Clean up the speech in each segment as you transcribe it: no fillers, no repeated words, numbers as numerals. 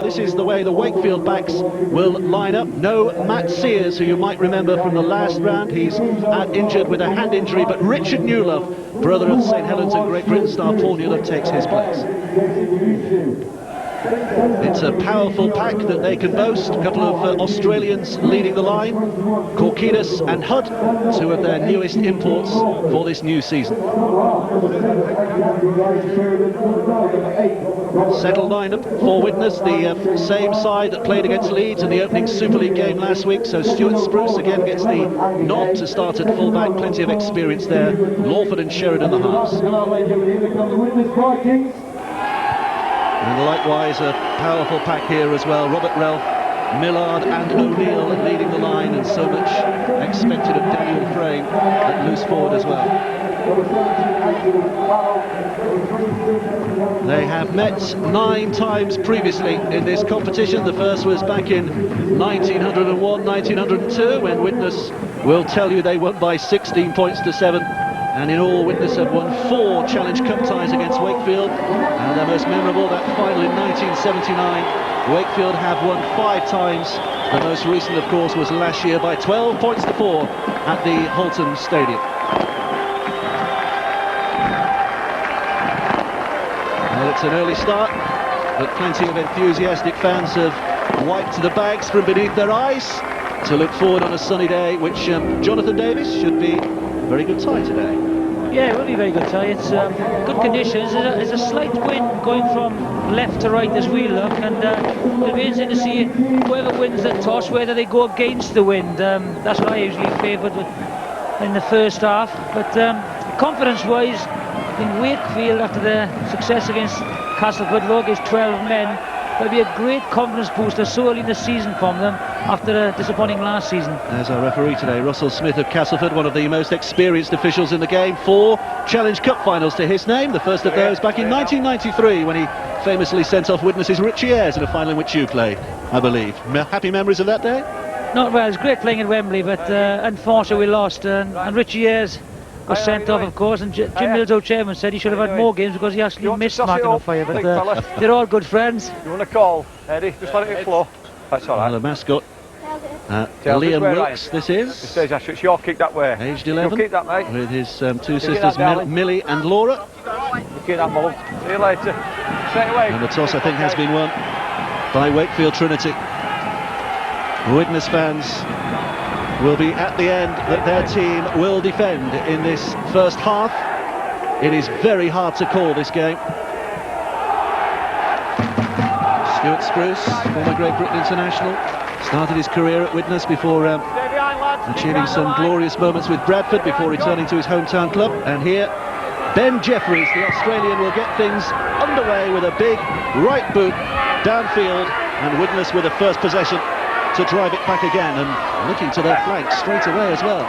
this is the way the Wakefield backs will line up. No Matt Sears, who you might remember from the last round. He's out injured with a hand injury, but Richard Newlove, brother of St Helens and Great Britain star Paul Newlove, takes his place. It's a powerful pack that they can boast. A couple of Australians leading the line, Korkinos and Hudd, two of their newest imports for this new season. Settled lineup for Widnes, the same side that played against Leeds in the opening Super League game last week. So Stuart Spruce again gets the nod to start at fullback. Plenty of experience there. Lawford and Sheridan the halves. And likewise a powerful pack here as well. Robert Relf, Millard and O'Neill leading the line, and so much expected of Daniel Frame at loose forward as well. They have met 9 times previously in this competition. The first was back in 1901, 1902, when Widnes will tell you they won by 16 points to 7. And in all, Widnes have won 4 Challenge Cup ties against Wakefield, and their most memorable, that final in 1979. Wakefield have won 5 times. The most recent, of course, was last year by 12 points to 4 at the Halton Stadium. Well, it's an early start, but plenty of enthusiastic fans have wiped the bags from beneath their eyes to look forward on a sunny day, which Jonathan Davis should be very good tie today. Yeah, it will be very good tie. It's good conditions. There's a slight wind going from left to right as we look, and it'll be interesting to see whoever wins the toss, whether they go against the wind. That's what I usually favoured in the first half. But confidence-wise, in Wakefield, after their success against Castleford, Low gives 12 men. There'll be a great confidence booster so early in the season from them after a disappointing last season. There's our referee today, Russell Smith of Castleford, one of the most experienced officials in the game. 4 Challenge Cup finals to his name, the first of those back in 1993 when he famously sent off Widnes' Richie Ayres in a final in which you played, I believe. Happy memories of that day? Not well, it was great playing at Wembley, but unfortunately we lost, and Richie Ayres was sent off, of course, and Jim Mills, our chairman, said he should have had more games because he actually missed marking off fire, but they're all good friends. You want to call, Eddie? Just let it flow. That's all right. Well, the mascot, Liam Wilkes, this is. It says it's your kick that way. Aged 11, keep that, mate. with his 2 sisters, Millie and Laura. You keep that, Mull. See you later. Straight away. And the toss, I think, has been won by Wakefield Trinity. Widnes fans will be at the end that their team will defend in this first half. It is very hard to call this game. Stuart Spruce, former Great Britain international, started his career at Widnes before achieving some glorious moments with Bradford before returning to his hometown club. And here, Ben Jeffries, the Australian, will get things underway with a big right boot downfield, and Widnes with the first possession to drive it back again, and looking to their flanks straight away as well.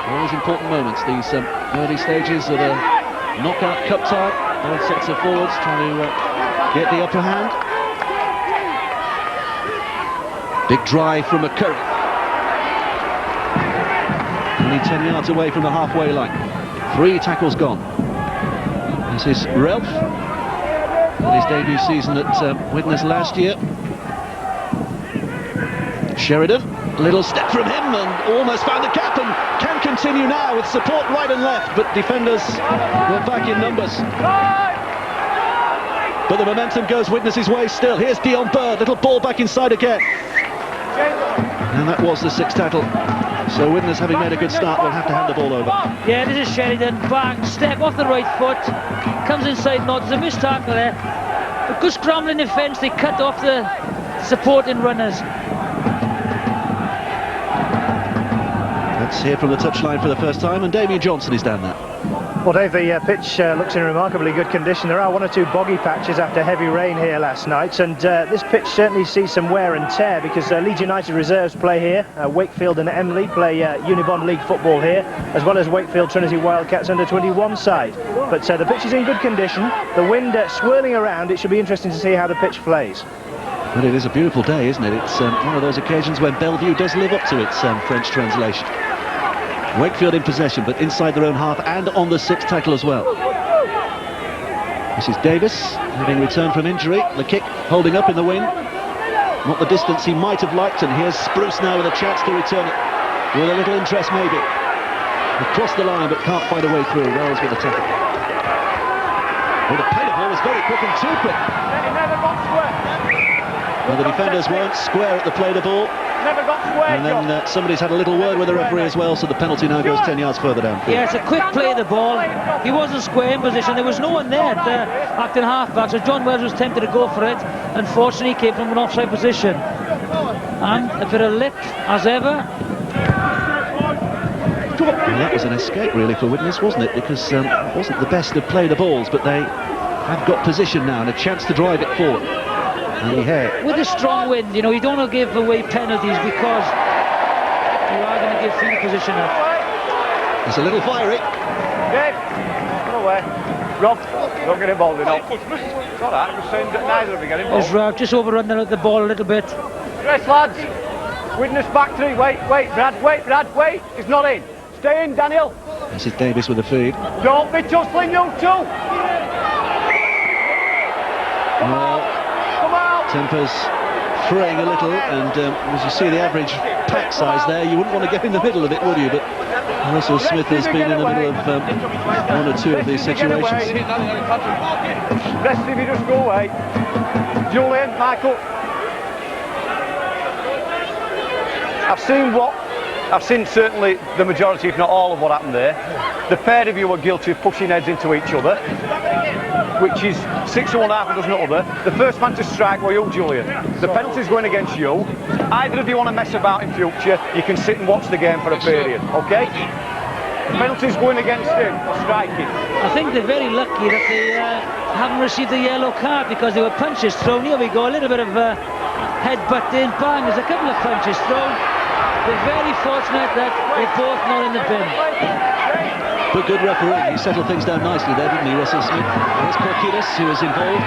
Always important moments, these early stages of a knockout cup tie. Both sets of forwards trying to get the upper hand. Big drive from McCurry. Only 10 yards away from the halfway line. 3 tackles gone. This is Relf, his debut season at Widnes last year. Sheridan, a little step from him and almost found the gap and can continue now with support right and left, but defenders were back in numbers. But the momentum goes Widnes' way still. Here's Dion Bird, little ball back inside again. And that was the 6th tackle. So Widnes, having made a good start, will have to hand the ball over. Yeah, this is Sheridan, bang, step off the right foot, comes inside, not, there's a missed tackle there. But good scrambling defence, they cut off the supporting runners. Let's hear from the touchline for the first time, and Damien Johnson is down there. Well, Dave, the pitch looks in remarkably good condition. There are 1 or 2 boggy patches after heavy rain here last night, and this pitch certainly sees some wear and tear because Leeds United reserves play here, Wakefield and Emley play Unibond League football here, as well as Wakefield Trinity Wildcats under 21 side. But the pitch is in good condition, the wind swirling around. It should be interesting to see how the pitch plays. Well, it is a beautiful day, isn't it? It's one of those occasions when Bellevue does live up to its French translation. Wakefield in possession, but inside their own half and on the 6th tackle as well. This is Davis, having returned from injury. The kick holding up in the wind. Not the distance he might have liked, and here's Spruce now with a chance to return it. With a little interest maybe. Across the line, but can't find a way through. Wells with the tackle. Well, the play of ball was very quick and too quick. Well, the defenders weren't square at the play of ball. And then somebody's had a little word with the referee as well, so the penalty now goes 10 yards further down. Yeah, it's a quick play of the ball. He wasn't square in position. There was no one there at acting half-back, so John Wells was tempted to go for it. Unfortunately, he came from an offside position. And a bit of lick, as ever. Well, that was an escape, really, for Widnes, wasn't it? Because it wasn't the best of play the balls, but they have got position now and a chance to drive it forward. With a strong wind, you know, you don't want to give away penalties because you are going to give field position up. It's a little fiery. Dave, go away. Rob, don't get involved in it. It's all right, I was saying that neither of you get involved. There's Ralph just overrun the ball a little bit. Yes, lads. Widnes back three. Wait, Brad, wait. He's not in. Stay in, Daniel. This is Davis with the feed. Don't be tussling, you two. Tempers fraying a little, and as you see the average pack size there, you wouldn't want to get in the middle of it, would you? But Russell Smith has been in the middle of one or two of these situations. Rest if you just go away. Julian, Michael. I've seen certainly the majority, if not all, of what happened there. The pair of you were guilty of pushing heads into each other, which is 6 to 1 half a dozen other. The first man to strike were you, Julian. The penalty's going against you. Either of you want to mess about in future, you can sit and watch the game for a period, okay? The penalty's going against him for striking. I think they're very lucky that they haven't received a yellow card because there were punches thrown. Here we go, a little bit of headbutt in, bang, there's a couple of punches thrown. They're very fortunate that they're both not in the bin. But good referee, he settled things down nicely there, didn't he, Russell Smith? There's Porkidas, who was involved.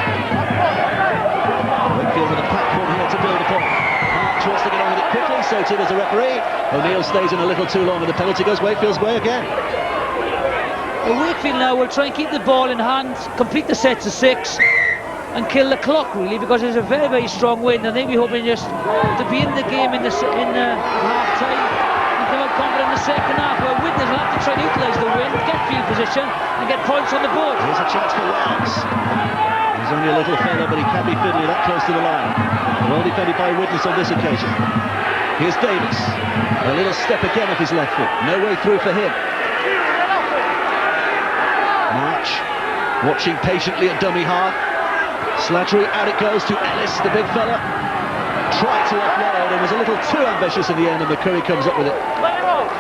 Wakefield with a platform here to build upon. March wants to get on with it quickly, so too does the referee. O'Neill stays in a little too long and the penalty goes Wakefield's way again. Well, Wakefield now will try and keep the ball in hand, complete the sets of 6 and kill the clock, really, because there's a very, very strong wind. I think we're hoping just to be in the game in half-time and come out confident in the second half, where Widnes will have to try and utilise the wind, get field position and get points on the board. Here's a chance for Wells. He's only a little fella, but he can be fiddly that close to the line. Well defended by Widnes on this occasion. Here's Davis. A little step again off his left foot. No way through for him. March watching patiently at dummy half. Slattery, out it goes to Ellis, the big fella. Tried to offload and was a little too ambitious in the end, and McCurry comes up with it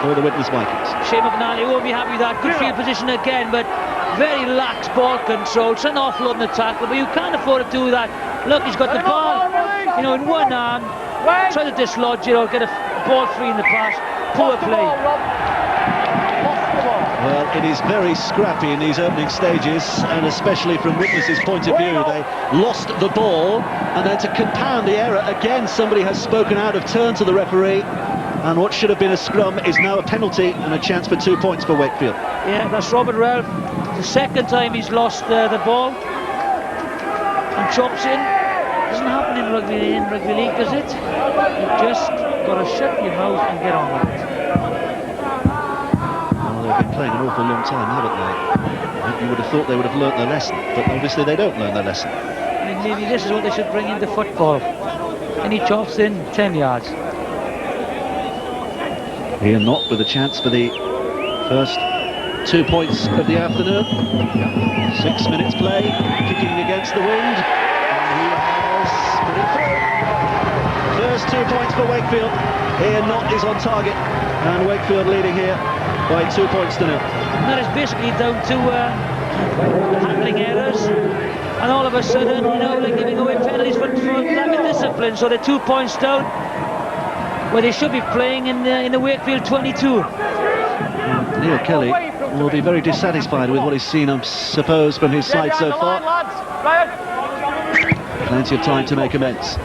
for the Widnes Vikings. Shane McNally won't be happy with that. Good field position again, but very lax ball control. Trying to offload the tackle, but you can't afford to do that. Look, he's got the ball, you know, in one arm. Try to dislodge it or get a ball free in the pass. Poor play. Well, it is very scrappy in these opening stages, and especially from Widnes' point of view. They lost the ball, and then to compound the error, again somebody has spoken out of turn to the referee, and what should have been a scrum is now a penalty and a chance for 2 points for Wakefield. Yeah, that's Robert Ralph. The second time he's lost the ball and chops in. Doesn't happen in rugby league, does it? You just got to shut your mouth and get on with it. They've been playing an awful long time, haven't they? You would have thought they would have learnt their lesson, but obviously they don't learn their lesson. I mean, maybe this is what they should bring into football. Any chops in 10 yards. Ian Knott with a chance for the first 2 points of the afternoon. 6 minutes play, kicking against the wind, and he has put it through. First 2 points for Wakefield. Ian Knott is on target, and Wakefield leading here by 2 points to 0. That is basically down to handling errors, and all of a sudden, you know, they're giving away penalties for lack of discipline. So they're 2 points down, where they should be playing in the Wakefield 22. Neil Kelly will be very dissatisfied with what he's seen, I suppose, from his side so far. Plenty of time to make amends.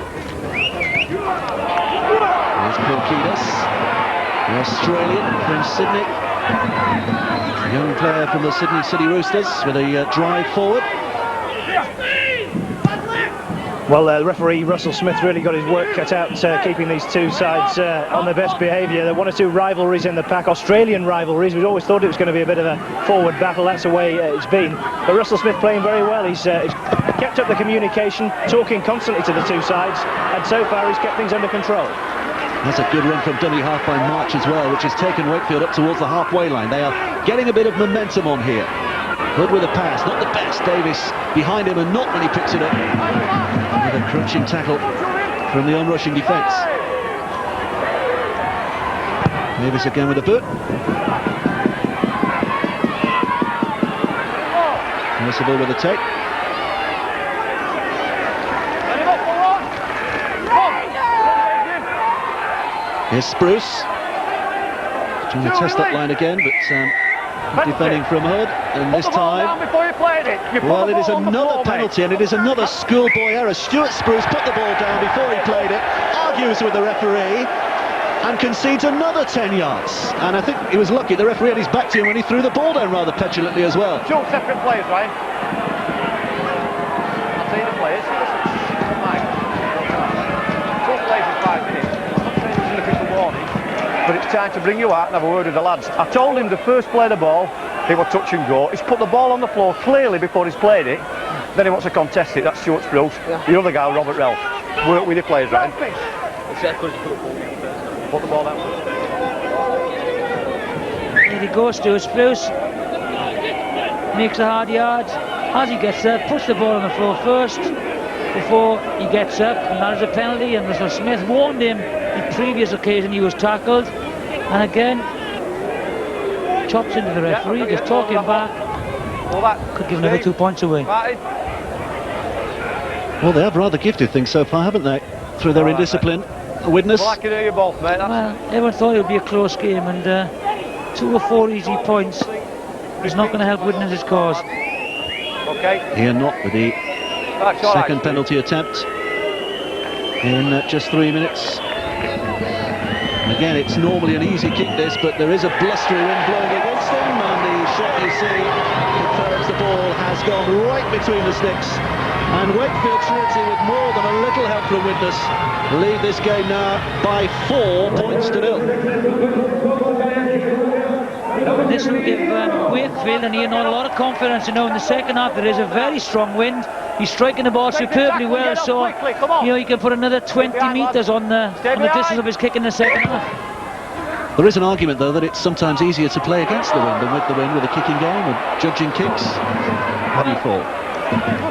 There's Porkidas, the Australian from Sydney. Young player from the Sydney City Roosters with a drive forward. Well, referee Russell Smith really got his work cut out keeping these two sides on their best behaviour. There are one or two rivalries in the pack, Australian rivalries. We'd always thought it was going to be a bit of a forward battle. That's the way it's been. But Russell Smith playing very well. He's kept up the communication, talking constantly to the two sides, and so far he's kept things under control. That's a good run from dummy half by March as well, which has taken Wakefield up towards the halfway line. They are getting a bit of momentum on here. Hood with a pass, not the best. Davis behind him and not when he picks it up. With a crunching tackle from the onrushing defence. Davis again with a boot. Percival with a take. Here's Spruce. Trying to test that line again, but defending from Hood, and this time, well, it is another penalty, and it is another schoolboy error. Stuart Spruce put the ball down before he played it, argues with the referee, and concedes another 10 yards. And I think he was lucky the referee had his back to him when he threw the ball down rather petulantly as well. Two separate players, Ryan. I'll tell you the players. Two players in 5 minutes. I'm not saying it's an official warning, but it's time to bring you out and have a word with the lads. I told him the first play of the ball, he was touch and go. He's put the ball on the floor clearly before he's played it. Then he wants to contest it. That's Stuart Spruce. Yeah. The other guy, Robert Ralph. Work with the players, right? Put the ball out. Here he goes, Stuart Spruce. Makes a hard yard. As he gets there, puts the ball on the floor first before he gets up, and that is a penalty. And Russell Smith warned him the previous occasion he was tackled, and again chops into the referee, just talking back. Could give another 2 points away. Well, they have rather gifted things so far, haven't they? Through their indiscipline. Widnes. Well, I can hear you both, mate. Well, everyone thought it would be a close game, and 2 or 4 easy points is not going to help Widnes' cause. Okay. Here not with the second penalty attempt in just 3 minutes. And again, it's normally an easy kick this, but there is a blustery wind blowing against them, and the shot you see confirms the ball has gone right between the sticks. And Wakefield Trinity, with more than a little help from Widnes, lead this game now by 4 points to 0. This will give Wakefield and Ian a lot of confidence. You know, in the second half there is a very strong wind. He's striking the ball superbly well, so you know he can put another 20 metres on the distance of his kick in the second half. There is an argument, though, that it's sometimes easier to play against the wind than with the wind with a kicking game and judging kicks. How do you fall?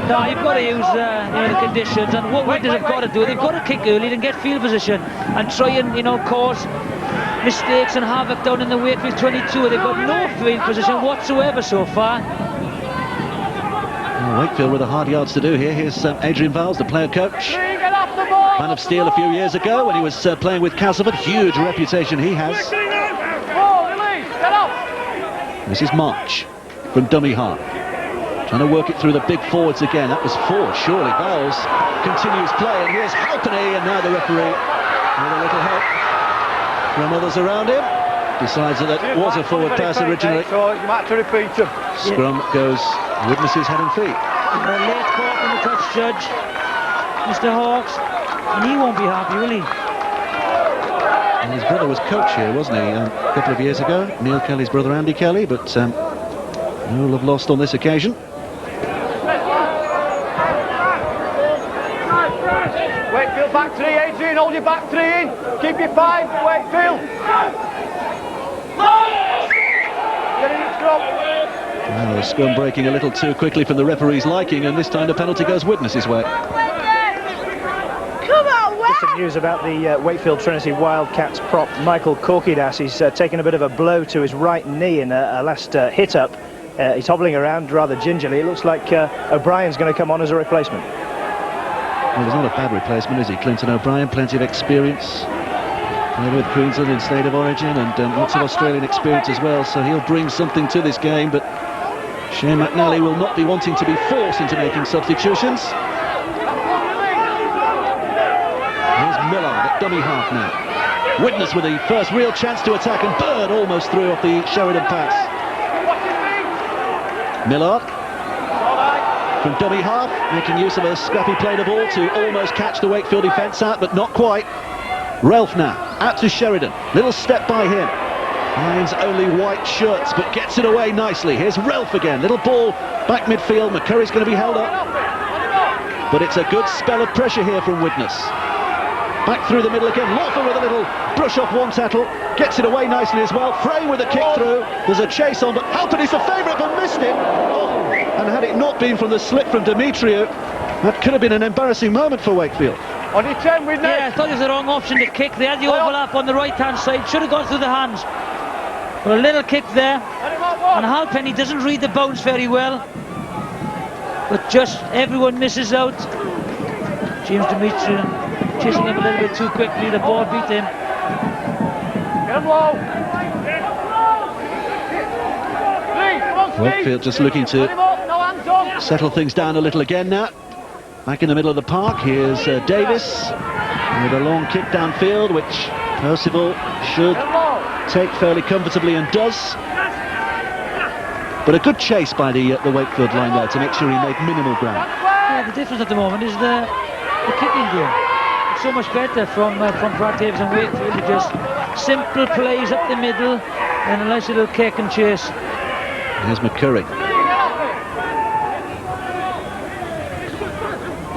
No, you've got to use the conditions, and what Widnes have got to do, they've got to kick early and get field position and try and cause mistakes and havoc down in the Wakefield 22. They've got no field position whatsoever so far. Well, Wakefield with the hard yards to do here. Here's Adrian Vowles, the player coach. Man of Steel a few years ago when he was playing with Castleford. Huge reputation he has. This is March from dummy half. Trying to work it through the big forwards again. That was 4, surely. Vowles continues play, and here's Halpenny, and now the referee, with a little help from others around him, decides that that was a forward pass originally. So you might have to repeat them. Scrum goes Widnes' head and feet. A late call from the touch judge, Mr. Hawkes, and he won't be happy, will he? And his brother was coach here, wasn't he, a couple of years ago? Neil Kelly's brother, Andy Kelly, but all have lost on this occasion. Wakefield back 3, Adrian, hold your back 3 in. Keep your 5, Wakefield. Get in the scrum. Well, the scrum breaking a little too quickly from the referee's liking, and this time the penalty goes Widnes' way. Just some news about the Wakefield Trinity Wildcats prop, Michael Korkidas. He's taken a bit of a blow to his right knee in a last hit-up. He's hobbling around rather gingerly. It looks like O'Brien's going to come on as a replacement. Well, he's not a bad replacement, is he? Clinton O'Brien, plenty of experience. Played with Queensland in state of origin, and lots of Australian experience as well, so he'll bring something to this game, but Shane McNally will not be wanting to be forced into making substitutions. Here's Millard at dummy half now. Widnes with the first real chance to attack, and Bird almost threw off the Sheridan pass. Millard. from dummy half, making use of a scrappy play the ball to almost catch the Wakefield defence out, but not quite. Ralph now, out to Sheridan, little step by him. Finds only white shirts, but gets it away nicely. Here's Ralph again, little ball back midfield. McCurry's going to be held up. But it's a good spell of pressure here from Widnes. Back through the middle again, Lawford with a little brush off one tackle, gets it away nicely as well. Frame with a kick through, there's a chase on, but Halpin is the favourite, but missed it. Oh. And had it not been from the slip from Demetriou, that could have been an embarrassing moment for Wakefield. On your 10, Widnes. Yeah, I thought it was the wrong option to kick. They had the overlap on the right-hand side, should have gone through the hands. But a little kick there, and Halpenny doesn't read the bounce very well. But just everyone misses out. James Demetriou chasing him a little bit too quickly, the ball beat him. Get him low. Wakefield just looking to settle things down a little again now. Back in the middle of the park, here's Davis with a long kick downfield, which Percival should take fairly comfortably and does. But a good chase by the Wakefield line there to make sure he made minimal ground. Yeah, the difference at the moment is the kicking game. It's so much better from Brad Davis and Wakefield. Just simple plays up the middle and a nice little kick and chase. Here's McCurry.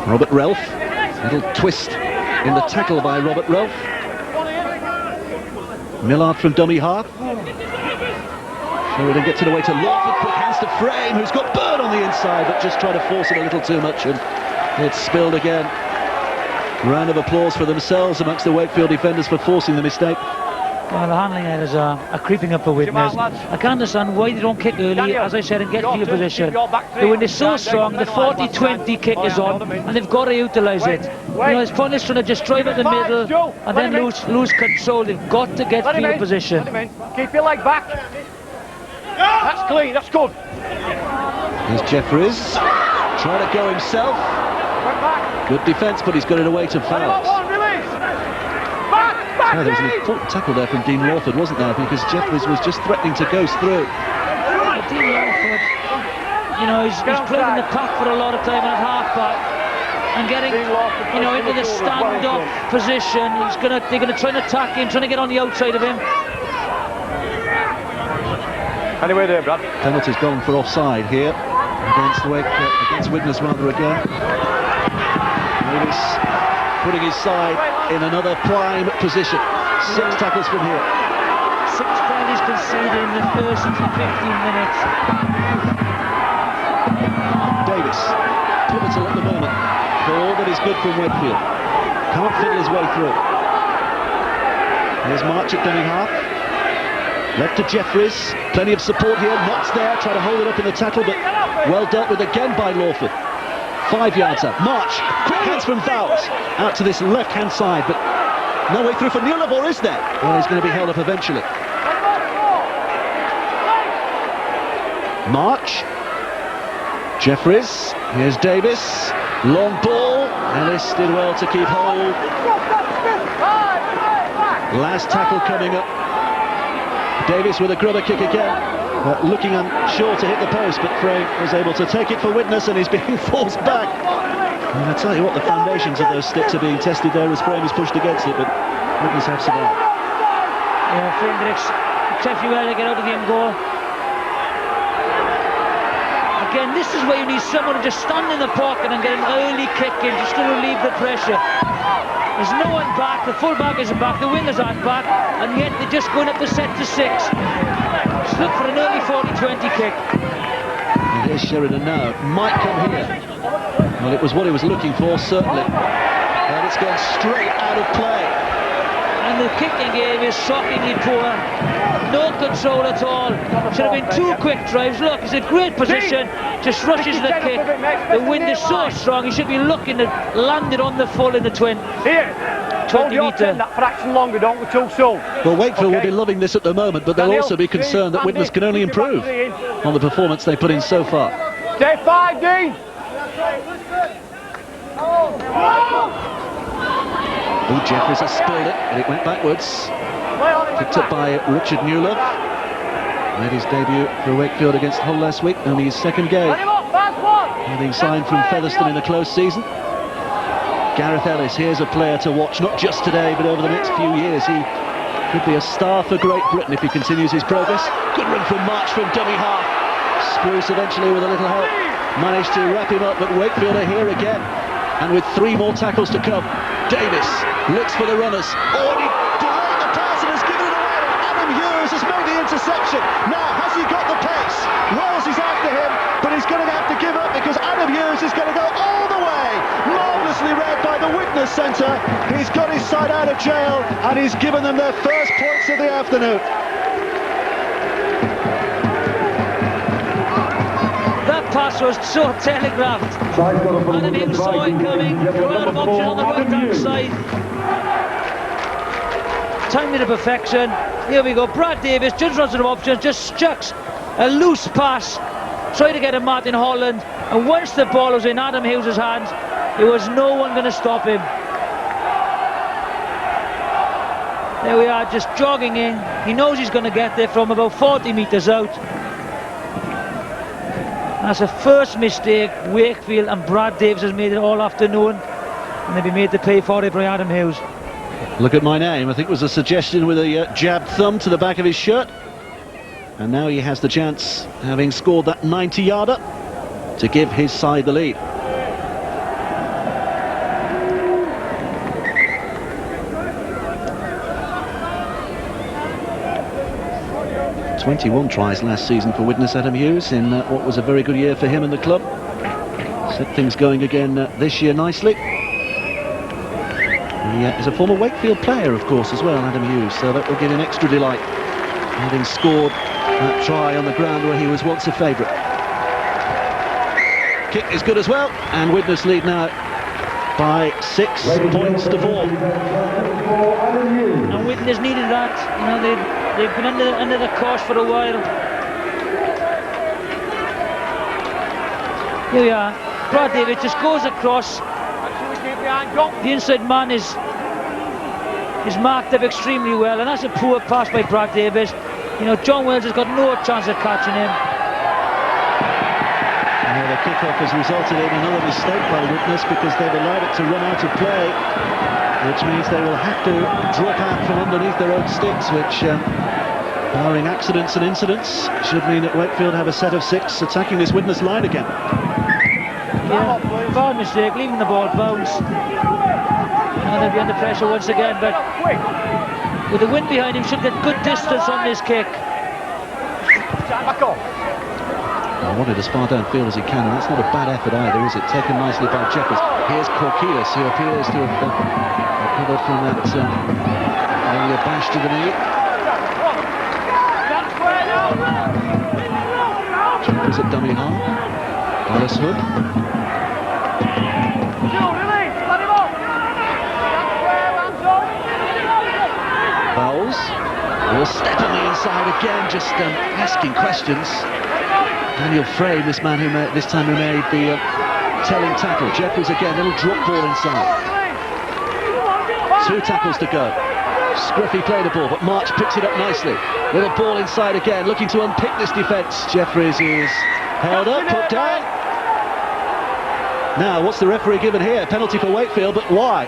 Robert Ralph, little twist in the tackle by Robert Ralph. Millard from dummy half. Sheridan gets it away to Lawford, quick hands to Frame, who's got Bird on the inside, but just tried to force it a little too much, and it's spilled again. Round of applause for themselves amongst the Wakefield defenders for forcing the mistake. Well, the handling errors are creeping up for Widnes. I can't understand why they don't kick early, as I said, and get field position. The wind is so strong, the 40-20 kick is on, and they've got to utilise it. You know, it's pointless trying to just drive at the middle and then lose control. They've got to get field position. Keep your leg back. That's clean, that's good. Here's Jeffries, trying to go himself. Good defence, but he's got it away to Fowles. Yeah, there was an important tackle there from Dean Lawford, wasn't there? Because Jeffries was just threatening to go through. Dean Lawford, you know, he's played in the pack for a lot of time at half-back and getting, you know, into the stand-up position. They're gonna try and attack him, trying to get on the outside of him. Anyway there, Brad. Penalty's gone for offside here against Widnes rather again. Davis putting his side in another prime position. 6 tackles from here. 6 penalties conceded in the first 15 minutes. Davis, pivotal at the moment. For all that is good from Wakefield. Can't fiddle his way through. Here's March at dummy half. Left to Jeffries, plenty of support here, Knott's there, try to hold it up in the tackle, but well dealt with again by Lawford. 5 yards up, March, quick hands from Fowles, out to this left-hand side, but no way through for Newlove, or is there? Well, he's going to be held up eventually. March, Jeffries, here's Davis, long ball, Ellis did well to keep hold. Last tackle coming up. Davis with a grubber kick again, looking unsure to hit the post, but Frame was able to take it for Widnes and he's being forced back. And I tell you what, the foundations of those sticks are being tested there as Frame is pushed against it, but Widnes have survived. Yeah, Frame did exceptionally well to get out of the end goal. Again, this is where you need someone to just stand in the pocket and get an early kick in, just to relieve the pressure. There's no one back, the full back isn't back, the wingers aren't back, and yet they're just going up the set to 6. Just look for an early 40-20 kick. And here's Sheridan now, might come here. Well, it was what he was looking for, certainly. And it's gone straight out of play. And the kicking game is shockingly poor. No control at all. Should have been 2 quick drives. Look, he's in great position, just rushes the kick. The wind is so strong, he should be looking to land it on the full in the twin. Here, 20 metre. That fraction longer, don't we, too soon. Well, Wakefield will be loving this at the moment, but they'll also be concerned that Widnes can only improve on the performance they put in so far. Stay 5, Dean. Oh, Jeffries has spilled it, and it went backwards. Picked up by Richard Newlove. Made his debut for Wakefield against Hull last week, only his 2nd game. having signed from Featherstone in a close season. Gareth Ellis, here's a player to watch, not just today, but over the next few years. He could be a star for Great Britain if he continues his progress. Good run from March from dummy half. Spruce eventually, with a little help, managed to wrap him up, but Wakefield are here again. And with 3 more tackles to come, Davis looks for the runners. Oh, and he delayed the pass and has given it away. Adam Hughes has made the interception. Now, has he got the pace? Wells is after him, but he's going to have to give up because Adam Hughes is going to go all the way. Marvellously read by the witness centre. He's got his side out of jail and he's given them their first points of the afternoon. That pass was so telegraphed. Adam Hughes saw it coming, ran out of options on the right-hand side. Timed it to perfection. Here we go, Brad Davis just runs out of options, just chucks a loose pass, tried to get a Martin Holland, and once the ball was in Adam Hughes' hands, there was no one going to stop him. There we are, just jogging in. He knows he's going to get there from about 40 metres out. That's the first mistake Wakefield and Brad Davis has made it all afternoon, and they'll be made to pay for it by Adam Hughes. Look at my name, I think it was a suggestion with a jabbed thumb to the back of his shirt. And now he has the chance, having scored that 90-yarder, to give his side the lead. "21 tries last season for Widnes, Adam Hughes, in what was a very good year for him and the club. Set things going again this year nicely. He is a former Wakefield player, of course, as well, Adam Hughes, so that will give him extra delight, having scored that try on the ground where he was once a favourite. Kick is good as well, and Widnes lead now by 6 points to 4. And Widnes needed that. You know, they've been under the cosh for a while. Here we are. Brad Davis just goes across. The inside man is marked up extremely well, and that's a poor pass by Brad Davis. You know, John Wells has got no chance of catching him. Well, the kick-off has resulted in another mistake by Widnes because they've allowed it to run out of play, which means they will have to drop out from underneath their own sticks, which, barring accidents and incidents, should mean that Wakefield have a set of 6 attacking this Widnes line again. Yeah, bad mistake, leaving the ball bounce. And they'll be under pressure once again, but with the wind behind him, should get good distance on this kick. I wanted as far downfield as he can, and that's not a bad effort either, is it? Taken nicely by Jeffers. Here's Corkelis, who appears to have recovered from that earlier bash to the knee. Jeffers at dummy half. Dallas Hood. Bowles will step on the inside again, just asking questions. Daniel Frey, this man who this time who made the telling tackle. Jeffries again, little drop ball inside. 2 tackles to go. Scruffy played the ball, but March picks it up nicely. Little ball inside again, looking to unpick this defence. Jeffries is held up, put down. Now, what's the referee given here? Penalty for Wakefield, but why?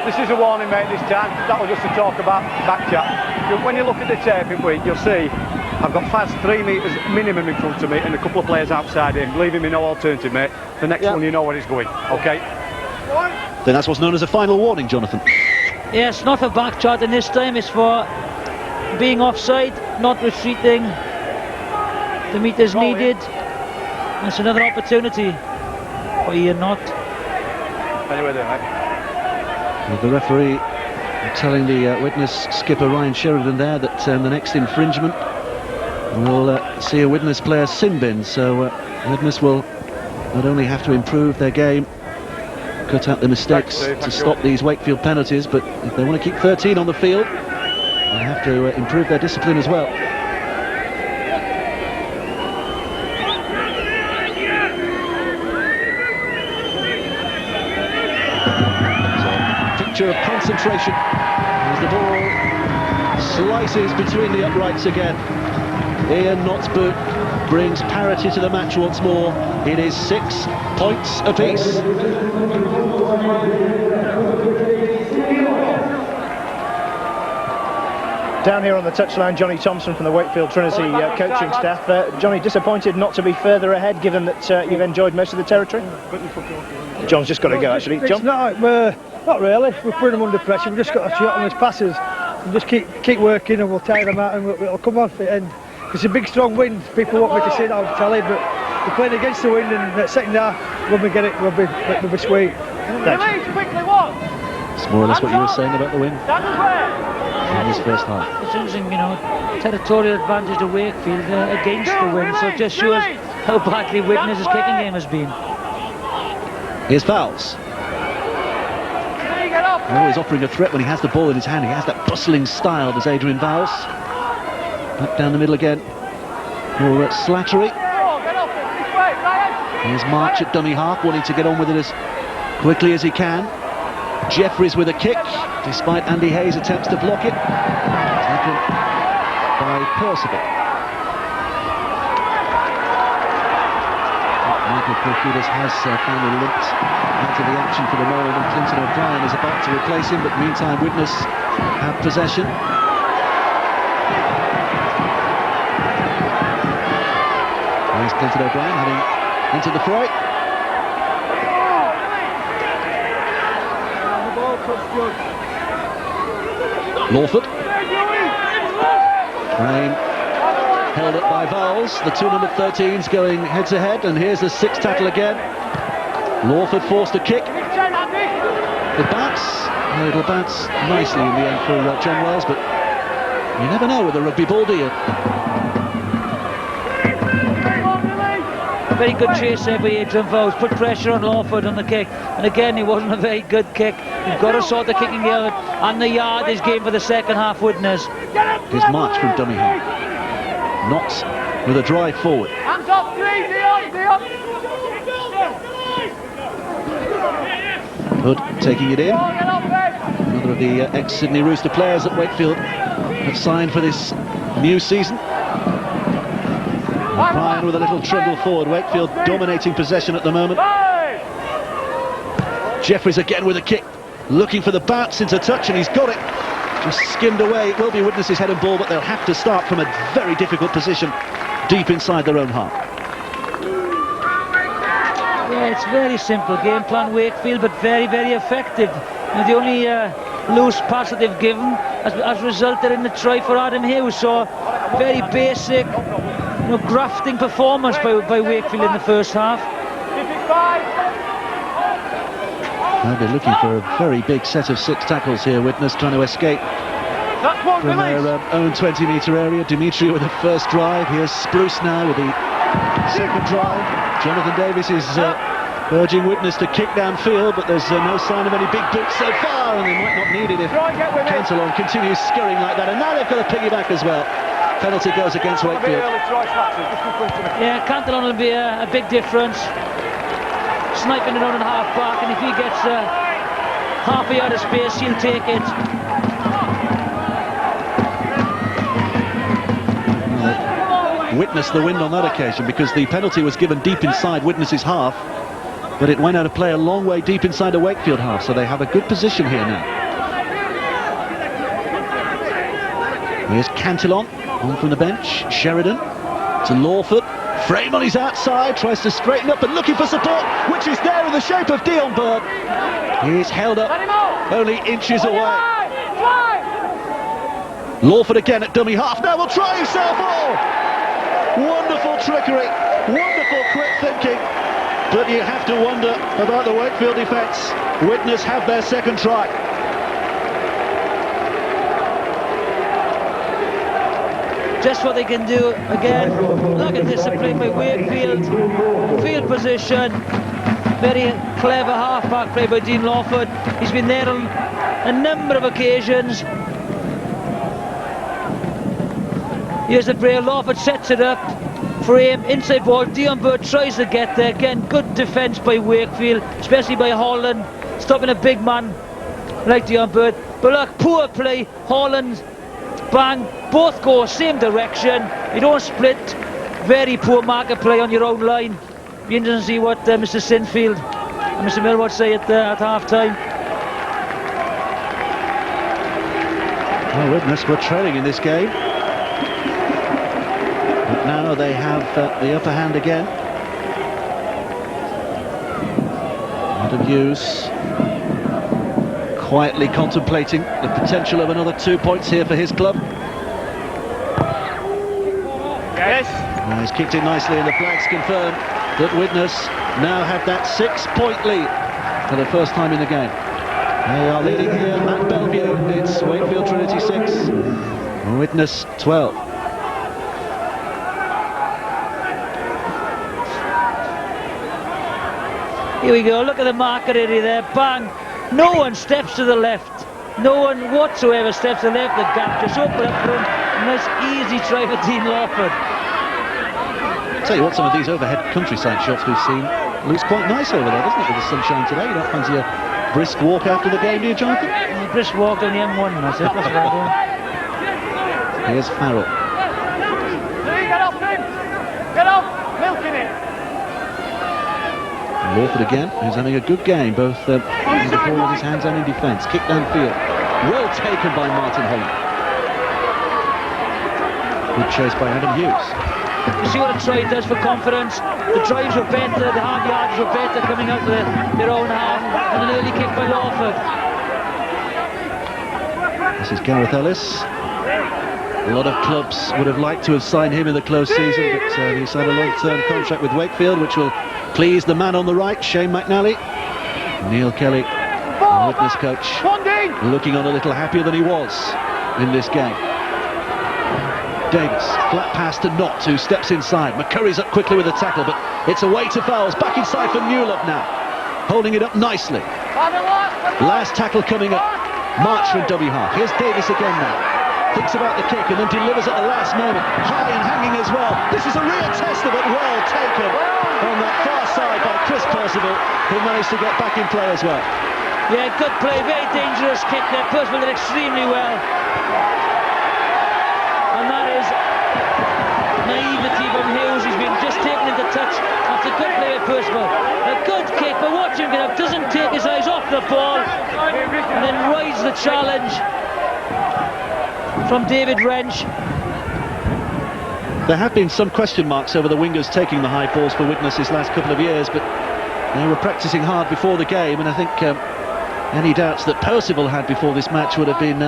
This is a warning, mate, this time. That was just to talk about back chat. When you look at the tape, you'll see I've got Faz 3 metres minimum in front of me and a couple of players outside him, leaving me no alternative, mate. The next one, you know where he's going, OK? Then that's what's known as a final warning, Jonathan. Yes, not for back chat, and this time it's for being offside, not retreating. The metres needed. That's another opportunity for Ian Knott. Anyway there, mate. With the referee telling the Widnes skipper Ryan Sheridan there that the next infringement will see a Widnes player sin bin, so Widnes will not only have to improve their game, cut out the mistakes to stop these Wakefield penalties, but if they want to keep 13 on the field, they have to improve their discipline as well. Of concentration as the ball slices between the uprights again. Ian Knott's-boot brings parity to the match once more. It is 6 points apiece. Down here on the touchline, Johnny Thompson from the Wakefield Trinity coaching staff. Johnny, disappointed not to be further ahead, given that you've enjoyed most of the territory? John's just got to go, actually. John? Not really. We're putting them under pressure. We've just got to shot on his passes and just keep working, and we'll tire them out, and it'll come off it. And it's a big, strong wind. People want me to say that on telly, but we're playing against the wind, and the second half, when we get it, we'll be sweet. It's more or less what you were saying about the wind in this first half. It's interesting, you know, territorial advantage to Wakefield against the wind, so it just shows how badly Widnes' kicking game has been. Here's Fowles. Always offering a threat when he has the ball in his hand. He has that bustling style, does Adrian Fowles. Back down the middle again. For Slattery. Here's March at dummy half, wanting to get on with it as quickly as he can. Jeffries with a kick, despite Andy Hayes' attempts to block it. Taken by Percival. Michael Porcudas has finally limped out of the action for the moment, and Clinton O'Brien is about to replace him, but meantime Widnes have possession. There's Clinton O'Brien having entered the fray. Lawford. Crane held up by Vowles. The two number 13s going head to head, and here's the sixth tackle again. Lawford forced a kick. It it'll bounce nicely in the end for John Wells, but you never know with a rugby ball, do you? Very good chase there by Adrian Vowles, put pressure on Lawford on the kick, and again it wasn't a very good kick. You've got to sort the kicking out, and the yardage game for the second half, Widnes. Here's March from dummy half. Knox with a drive forward. Hands up, Hood taking it in. Another of the ex-Sydney Rooster players at Wakefield have signed for this new season. O'Brien with a little trundle forward. Wakefield dominating possession at the moment. Jeffries again with a kick, looking for the bounce into touch, and he's got it. Just skimmed away. It will be Widnes' head and ball, but they'll have to start from a very difficult position deep inside their own half. Yeah, it's very simple game plan, Wakefield, but very, very effective. Now, the only loose pass that they've given has resulted in the try for Adam Hughes. So very basic, grafting performance by Wakefield in the first half. Now they're looking for a very big set of 6 tackles here. Widnes trying to escape from their own 20-metre area. Dimitri with the first drive. Here's Spruce now with the second drive. Jonathan Davis is urging Widnes to kick downfield, but there's no sign of any big boots so far, and they might not need it if Cantillon continues scurrying like that. And now they've got a piggyback as well. Penalty goes against Wakefield. Yeah, Cantillon will be a big difference. Sniping it on and half back, and if he gets half a yard of space, he'll take it. Witness the wind on that occasion, because the penalty was given deep inside Widnes' half, but it went out of play a long way deep inside the Wakefield half, so they have a good position here now. Here's Cantillon on from the bench. Sheridan to Lawford. Frame on his outside, tries to straighten up and looking for support, which is there in the shape of Dion Bird. He's held up only inches away. Lawford again at dummy half. Now will try himself all. Wonderful trickery, wonderful quick thinking, but you have to wonder about the Wakefield defence. Widnes have their second try. Just what they can do again. Look at this, play by Wakefield. Field position. Very clever half-back play by Dean Lawford. He's been there on a number of occasions. Here's the play. Lawford sets it up. Frame, inside ball. Dion Bird tries to get there. Again, good defence by Wakefield, especially by Holland, stopping a big man like Dion Bird. But look, poor play. Holland bang, both go same direction, you don't split. Very poor market play on your own line. Be interesting to see what Mr. Sinfield and Mr. Millward say at half time. Well, Widnes were trailing in this game, but now they have the upper hand again. Adam Hughes quietly contemplating the potential of another 2 points here for his club. Yes. Now he's kicked it nicely, and the flags confirm that Widnes now have that 6-point lead for the first time in the game. They are leading here at Bellevue. It's Wakefield Trinity 6, Widnes 12. Here we go, look at the market area there, bang. No one steps to the left. No one whatsoever steps to the left. The gap just open up for him. Nice easy try for Dean Lawford. Tell you what, some of these overhead countryside shots we've seen looks quite nice over there, doesn't it, with the sunshine today? You don't fancy a brisk walk after the game, do you, Jonathan? A brisk walk down the M1, that's it, that's what I'm Here's Farrell. Get off him! Get off! Milking it! Lawford again, who's having a good game, both in the ball with his hands and in defence. Kick downfield. Well taken by Martin Holland. Good chase by Adam Hughes. You see what a try does for confidence. The drives were better, the hard yards were better coming out of their own half, and an early kick by Lawford. This is Gareth Ellis. A lot of clubs would have liked to have signed him in the close season, but he signed a long-term contract with Wakefield, which will please the man on the right, Shane McNally. Neil Kelly, the Widnes coach, looking on a little happier than he was in this game. Davis, flat pass to Knott, who steps inside. McCurry's up quickly with a tackle, but it's away to fouls. Back inside for Newlove now, holding it up nicely. Last tackle coming up. March from dummy half. Here's Davis again now. Thinks about the kick and then delivers at the last moment. High and hanging as well. This is a real test of it. Well taken on that far side by Chris Percival, who managed to get back in play as well. Yeah, good play, very dangerous kick there. Percival did extremely well. And that is naivety from Hughes. He's been just taken into touch after good play with Percival. A good kick, but watch him get up. Doesn't take his eyes off the ball and then rides the challenge from David Wrench. There have been some question marks over the wingers taking the high balls for Widnes this last couple of years, but they were practising hard before the game, and I think any doubts that Percival had before this match would have been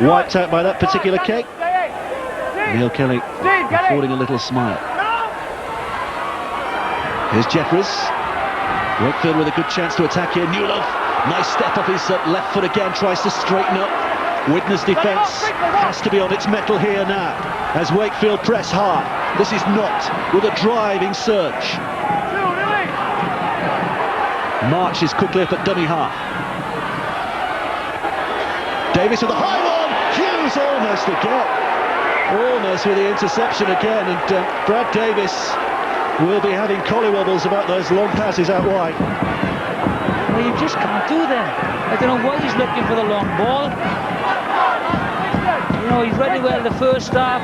wiped out by that particular kick. Neil Kelly affording a little smile. Here's Jeffries. Wakefield with a good chance to attack here. Newlove, nice step up his left foot again, tries to straighten up. Widnes defence has to be on its mettle here now as Wakefield press hard. This is Knott with a driving surge. March is quickly up at dummy half. Davis with a high one. Hughes almost again. Almost with the interception again, and Brad Davis will be having collywobbles about those long passes out wide. Well, you just can't do them. I don't know why he's looking for the long ball. You know, he's really well the first half.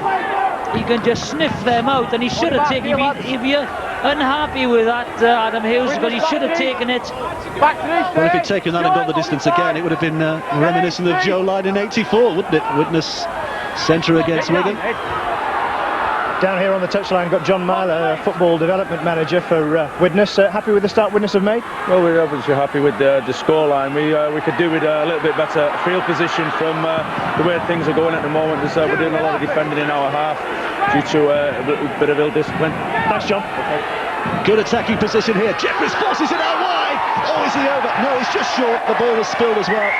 He can just sniff them out, and he should have taken. If you're unhappy with that, Adam Hughes, because he should have taken it. Well, if he'd taken that and gone the distance again, it would have been reminiscent of Joe Lyne in '84, wouldn't it? Widnes centre against Wigan. Down here on the touchline, got John Myler, football development manager for Widnes. Happy with the start Widnes have made? Well, we're obviously happy with the scoreline. We could do with a little bit better field position from the way things are going at the moment. We're doing a lot of defending in our half due to a bit of ill discipline. Thanks, John. Okay. Good attacking position here. Jeffries forces it out wide. Oh, is he over? No, he's just short. The ball was spilled as well.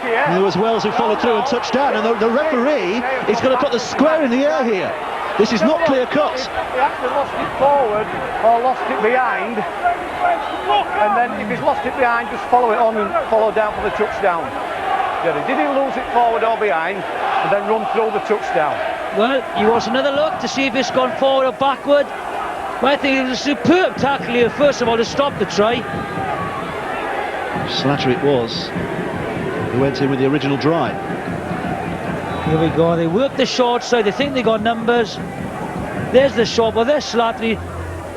And there was Wells who followed through and touched down, and the referee is going to put the square in the air here. This is not clear cut. He actually lost it forward or lost it behind, and then if he's lost it behind, just follow it on and follow down for the touchdown. Did he lose it forward or behind and then run through the touchdown? Well, he wants another look to see if it's gone forward or backward. But I think it was a superb tackle here, first of all, to stop the try. Slattery it was, who went in with the original drive. Here we go, they work the short side, they think they got numbers. There's the shot, well there's Slattery.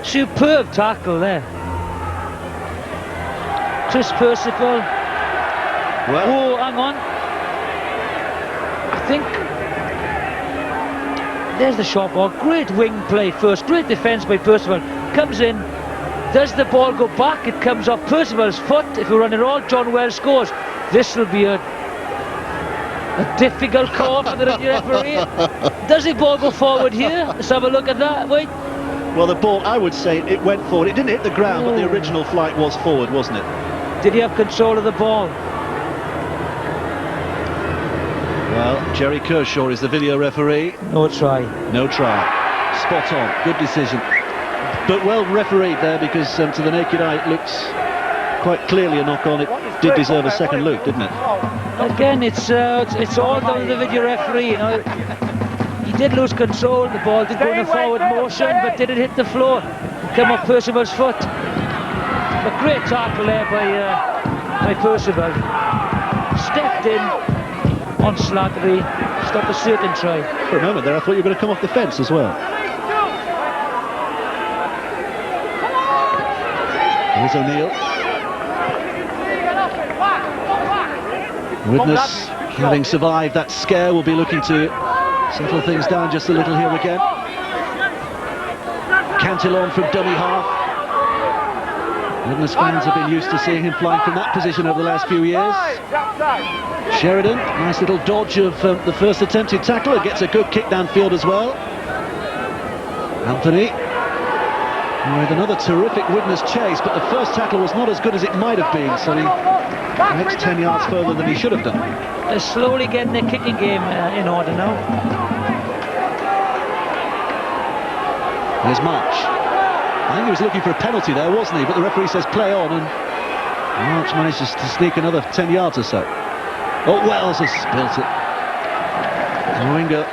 Superb tackle there. Chris Percival. Well, Oh, hang on. I think there's the shot ball. Great wing play first, great defence by Percival. Comes in. Does the ball go back? It comes off Percival's foot. If we run it all, John Wells scores. This will be a difficult call for the referee. Does the ball go forward here? Let's have a look at that. Wait. well, the ball, I would say it went forward. It didn't hit the ground, but the original flight was forward, wasn't it? Did he have control of the ball? Well, Jerry Kershaw is the video referee. No try. No try. Spot on. Good decision. But well refereed there, because to the naked eye it looks quite clearly a knock on. It did deserve a second look, didn't it? Again, it's all down to the video referee. You know, he did lose control. The ball did go in a forward motion, but did it hit the floor? Come off Percival's foot. A great tackle there by Percival. Stepped in on Slattery, stopped a certain try. For a moment there, I thought you were going to come off the fence as well. Here's O'Neill. Widnes, having survived that scare, will be looking to settle things down just a little here again. Cantillon from dummy half. Widnes fans have been used to seeing him flying from that position over the last few years. Sheridan, nice little dodge of the first attempted tackle, and gets a good kick downfield as well. Anthony with another terrific Widnes chase, but the first tackle was not as good as it might have been, so he makes 10 yards further than he should have done. They're slowly getting their kicking game in order now. There's March. I think he was looking for a penalty there, wasn't he? But the referee says play on, and March manages to sneak another 10 yards or so. Oh, Wells has spilt it. Winger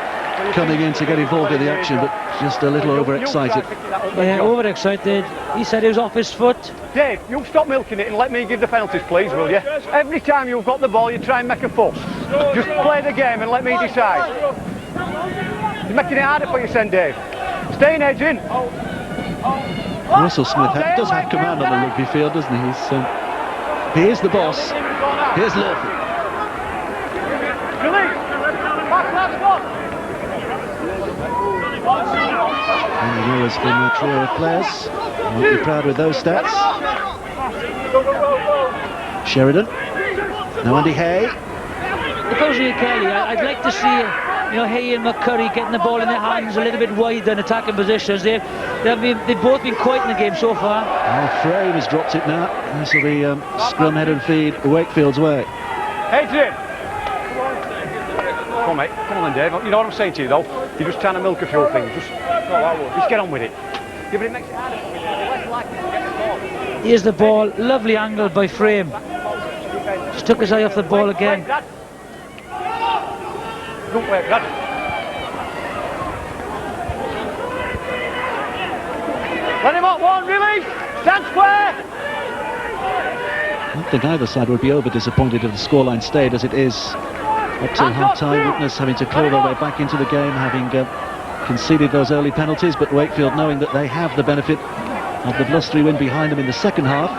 coming in to get involved in the action, but just a little overexcited. Yeah, overexcited. He said he was off his foot. Dave, you stop milking it and let me give the penalties, please, will you? Every time you've got the ball, you try and make a fuss. Just play the game and let me decide. You're making it harder for you, then, Dave. Stay in edge in. Russell Smith does have command on the rugby field, doesn't he? He is the boss. Here's Lawford. And has been a trio of players. Won't be proud with those stats. Sheridan. Now Andy Hay. If I was Ian Kelly, I'd like to see Hay and McCurry getting the ball in their hands a little bit wide in attacking positions. They've both been quiet in the game so far. Frame has dropped it now. This will be scrum head and feed Wakefield's way. Adrian! Come on, mate. Come on then, Dave. You know what I'm saying to you, though? You're just trying to milk a few things. Just get on with it. Yeah, but it makes it harder for me. Less likely to get the ball. Here's the ball. Lovely angle by Frame. Just took his eye off the ball again. Don't wait, Brad. Let him up, one, release! Stand square! I don't think either side would be over disappointed if the scoreline stayed as it is up till half-time. Widnes having to claw their way back into the game, having conceded those early penalties, but Wakefield knowing that they have the benefit of the blustery wind behind them in the second half.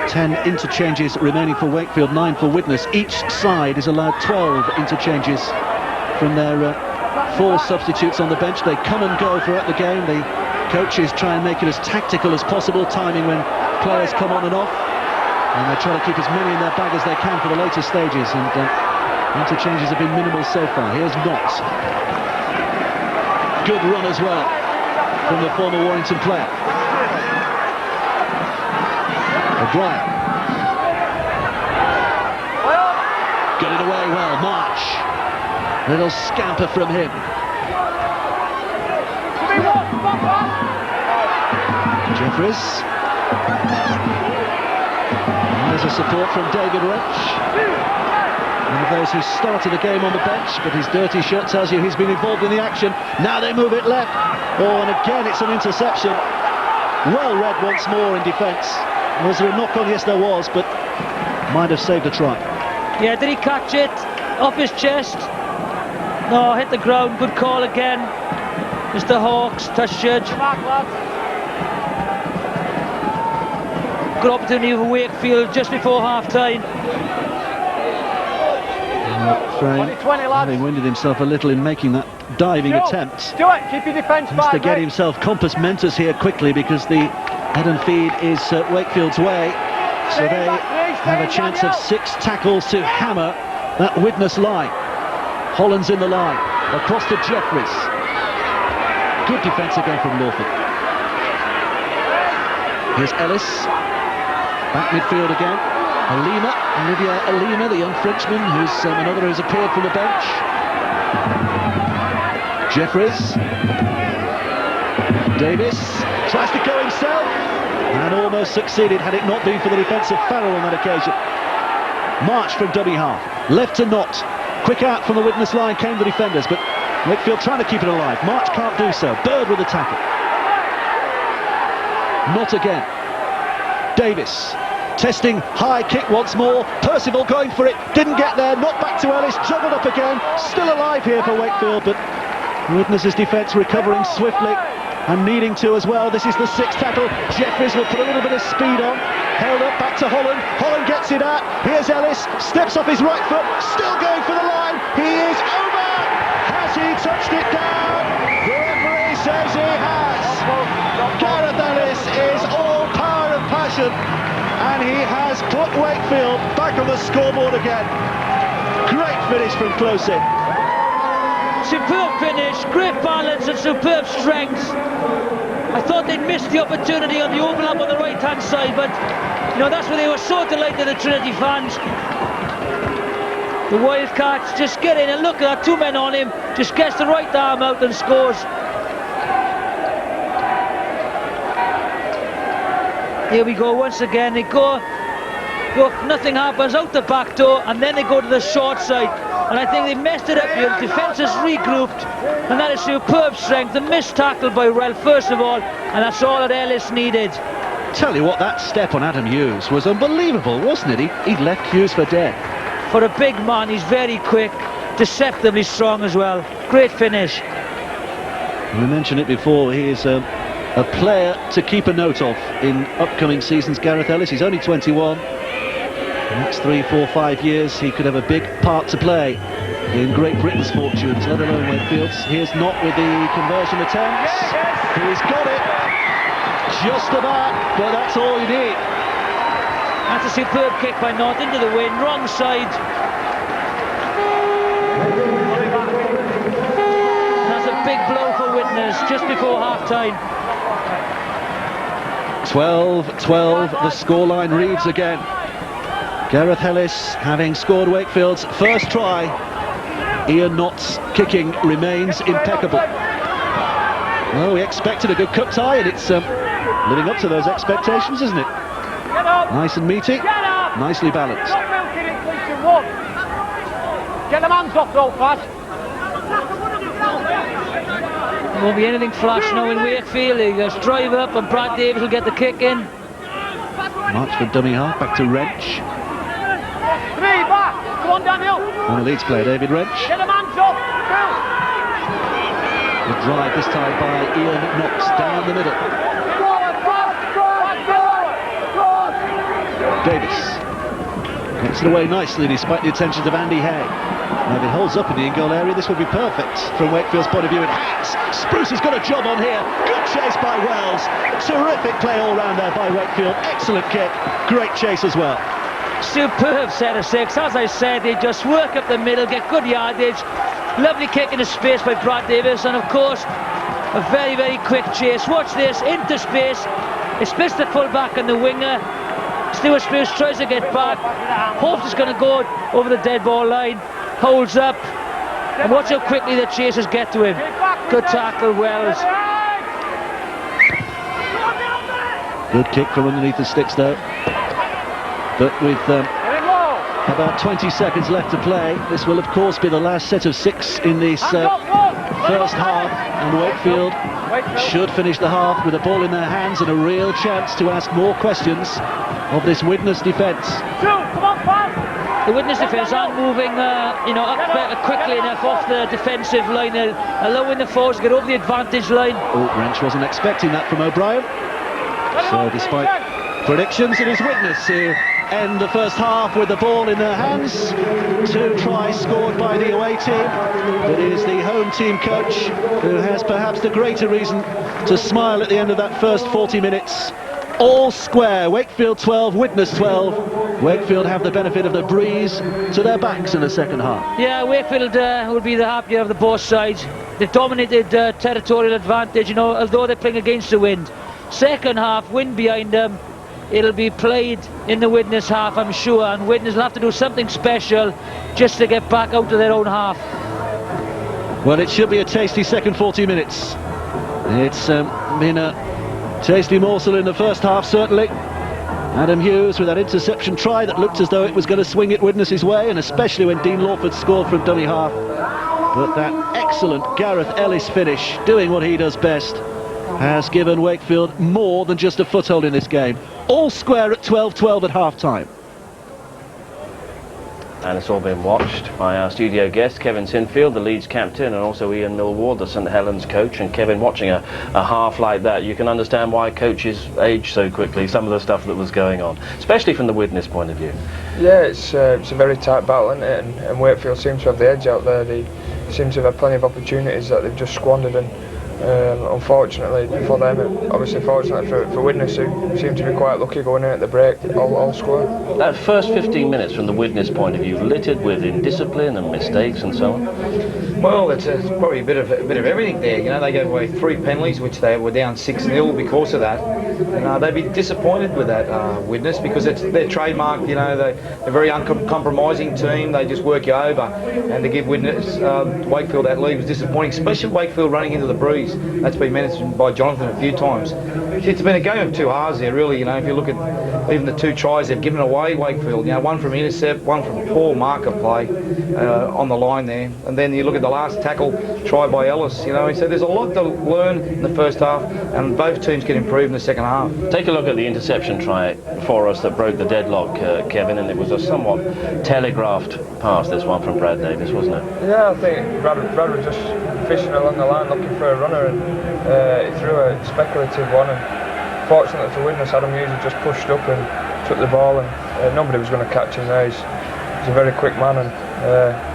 10 interchanges remaining for Wakefield, 9 for Widnes. Each side is allowed 12 interchanges from their 4 substitutes on the bench. They come and go throughout the game. The coaches try and make it as tactical as possible, timing when players come on and off, and they try to keep as many in their bag as they can for the later stages, and interchanges have been minimal so far. Here's Knott. Good run as well from the former Warrington player. O'Brien. Got it away well, March. Little scamper from him. Jeffries. And there's a support from David Wrench. One of those who started the game on the bench, but his dirty shirt tells you he's been involved in the action. Now they move it left. Oh, and again it's an interception. Well read once more in defence. Was there a knock on? Yes, there was, but might have saved a try. Yeah, did he catch it? off his chest. No, hit the ground. Good call again. Mr. Hawks, touch judge. Good opportunity for Wakefield just before half-time. Having winded himself a little in making that diving attempt. Do it, keep your defence Has back, to get mate. himself compos mentis here quickly, because the head and feed is Wakefield's way. So they have a chance of 6 tackles to hammer that Widnes line. Holland's in the line, across to Jeffries. Good defence again from Lawford. Here's Ellis, back midfield again. Olivia Alima, the young Frenchman, who's another who's appeared from the bench. Jeffries. Davis tries to go himself, and almost succeeded had it not been for the defence of Farrell on that occasion. March from dummy half, left to Knott. Quick out from the Widnes line came the defenders, but Wakefield trying to keep it alive. March can't do so. Bird with the tackle. Knott again. Davis testing, high kick once more. Percival going for it, didn't get there. Not back to Ellis, juggled up again. Still alive here for Wakefield, but Widnes' defence recovering swiftly and needing to as well. This is the 6th tackle. Jeffries will put a little bit of speed on. Held up, back to Holland. Holland gets it out. Here's Ellis, steps off his right foot, still going for the line. He is over. Has he touched it down? The referee says he has. Gareth Ellis is all power and passion, and he has put Wakefield back on the scoreboard again. Great finish from close in. Superb finish, great balance and superb strength. I thought they'd missed the opportunity on the overlap on the right-hand side, but you know, that's where they were so delighted, the Trinity fans. The Wildcats just get in and look at that, 2 men on him, just gets the right arm out and scores. Here we go once again, they go, nothing happens, out the back door, and then they go to the short side. And I think they messed it up here. The defence has regrouped, and that is superb strength. The missed tackle by Rel, first of all, and that's all that Ellis needed. Tell you what, that step on Adam Hughes was unbelievable, wasn't it? He'd left Hughes for dead. For a big man, he's very quick, deceptively strong as well. Great finish. We mentioned it before, he is a player to keep a note of in upcoming seasons, Gareth Ellis. He's only 21. The next 3, 4, 5 years he could have a big part to play in Great Britain's fortunes, let alone Wakefield's. Here's Knott with the conversion attempts. He's got it, just about, but that's all you need. That's a superb kick by Knott into the wind, wrong side. That's a big blow for Widnes just before half-time. 12-12, the scoreline reads again. Gareth Ellis having scored Wakefield's first try. Ian Knott's kicking remains impeccable. Well, we expected a good cup tie, and it's living up to those expectations, isn't it? Nice and meaty, nicely balanced. Get the hands off though, fast. There won't be anything flash now in Wakefield. He just drive up and Brad Davis will get the kick in. March for dummy half, back to Wrench. 3 back, go on Daniel. On the Leeds player, David Wrench. Get the hands up. The drive this time by Ian Knox down the middle. Davis gets it away nicely despite the attentions of Andy Hay. Now if it holds up in the in-goal area, this would be perfect from Wakefield's point of view. It has. Spruce has got a job on here. Good chase by Wells. Terrific play all round there by Wakefield. Excellent kick. Great chase as well. Superb set of 6. As I said, they just work up the middle, get good yardage. Lovely kick into space by Brad Davis, and of course a very, very quick chase. Watch this, into space. It splits the full-back and the winger. Stuart Spruce tries to get back. Hopes is going to go over the dead ball line. Holds up. And watch how quickly the chasers get to him. Good tackle, Wells. Good kick from underneath the sticks though. But with about 20 seconds left to play, this will of course be the last set of 6 in this first half, and Wakefield should finish the half with a ball in their hands and a real chance to ask more questions of this Widnes defence. Come on, pal. the Widnes defence aren't moving, up quickly enough off the defensive line, allowing the forwards to get over the advantage line. Oh, Wrench wasn't expecting that from O'Brien. So despite predictions, it is Widnes who end the first half with the ball in their hands. 2 tries scored by the away team. It is the home team coach who has perhaps the greater reason to smile at the end of that first 40 minutes. All square, Wakefield 12, Widnes 12. Wakefield have the benefit of the breeze to their backs in the second half. Yeah, Wakefield will be the happier of the both sides. They've dominated territorial advantage, although they're playing against the wind. Second half, wind behind them. It'll be played in the Widnes half, I'm sure, and Widnes will have to do something special just to get back out of their own half. Well, it should be a tasty second 40 minutes. It's been a tasty morsel in the first half, certainly. Adam Hughes with that interception try that looked as though it was going to swing it Widnes' way, and especially when Dean Lawford scored from dummy half. But that excellent Gareth Ellis finish, doing what he does best, has given Wakefield more than just a foothold in this game. All square at 12-12 at half-time. And it's all been watched by our studio guest, Kevin Sinfield, the Leeds captain, and also Ian Millward, the St Helens coach. And Kevin, watching a half like that, you can understand why coaches age so quickly, some of the stuff that was going on, especially from the Widnes point of view. Yeah, it's a very tight battle, isn't it? And Wakefield seems to have the edge out there. They seem to have had plenty of opportunities that they've just squandered, and unfortunately for them, obviously fortunately for Widnes, who seem to be quite lucky going in at the break, all square. That first 15 minutes from the Widnes point of view, littered with indiscipline and mistakes and so on. Well, it's probably a bit of everything there. They gave away 3 penalties, which they were down 6-0 because of that. And they'd be disappointed with that, Widnes, because it's their trademark. They're a very uncompromising team. They just work you over, and to give Widnes Wakefield that lead was disappointing, especially Wakefield running into the breeze. That's been mentioned by Jonathan a few times. It's been a game of 2 halves there, really. If you look at even the 2 tries they've given away, Wakefield. One from intercept, one from poor marker play on the line there, and then you look at the last tackle try by Ellis. So there's a lot to learn in the first half, and both teams can improve in the second half. Take a look at the interception try for us that broke the deadlock, Kevin, and it was a somewhat telegraphed pass, this one from Brad Davis, wasn't it? Yeah, I think Brad was just fishing along the line looking for a runner, and he threw a speculative one, and fortunately for Widnes, Adam Hughes had just pushed up and took the ball, and nobody was going to catch him there. He's a very quick man, and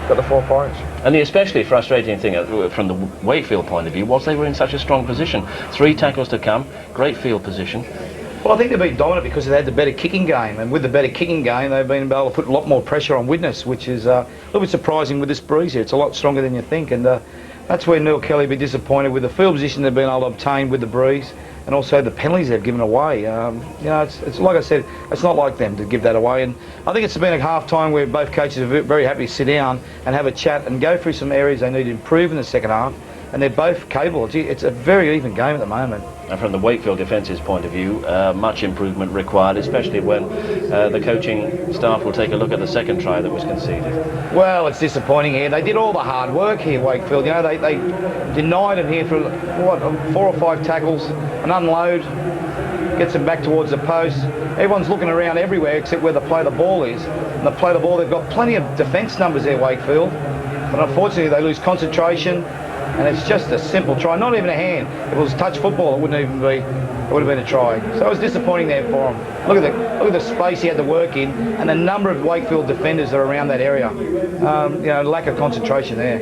got the 4 points. And the especially frustrating thing from the Wakefield point of view was they were in such a strong position. 3 tackles to come, great field position. Well, I think they've been dominant because they had the better kicking game, and with the better kicking game, they've been able to put a lot more pressure on Widnes, which is a little bit surprising with this breeze here. It's a lot stronger than you think, and that's where Neil Kelly will be disappointed with the field position they've been able to obtain with the breeze, and also the penalties they've given away. It's like I said, it's not like them to give that away, and I think it's been a half time where both coaches are very happy to sit down and have a chat and go through some areas they need to improve in the second half, and they're both capable. It's a very even game at the moment. And from the Wakefield defence's point of view, much improvement required, especially when the coaching staff will take a look at the second try that was conceded. Well, it's disappointing here. They did all the hard work here, Wakefield. They denied him here for 4 or 5 tackles, an unload, gets them back towards the post. Everyone's looking around everywhere except where the play the ball is. And the play the ball, they've got plenty of defence numbers there, Wakefield. But unfortunately, they lose concentration. And it's just a simple try, not even a hand. If it was touch football, it wouldn't even be. It would have been a try. So it was disappointing there for him. Look at the space he had to work in, and the number of Wakefield defenders that are around that area. Lack of concentration there.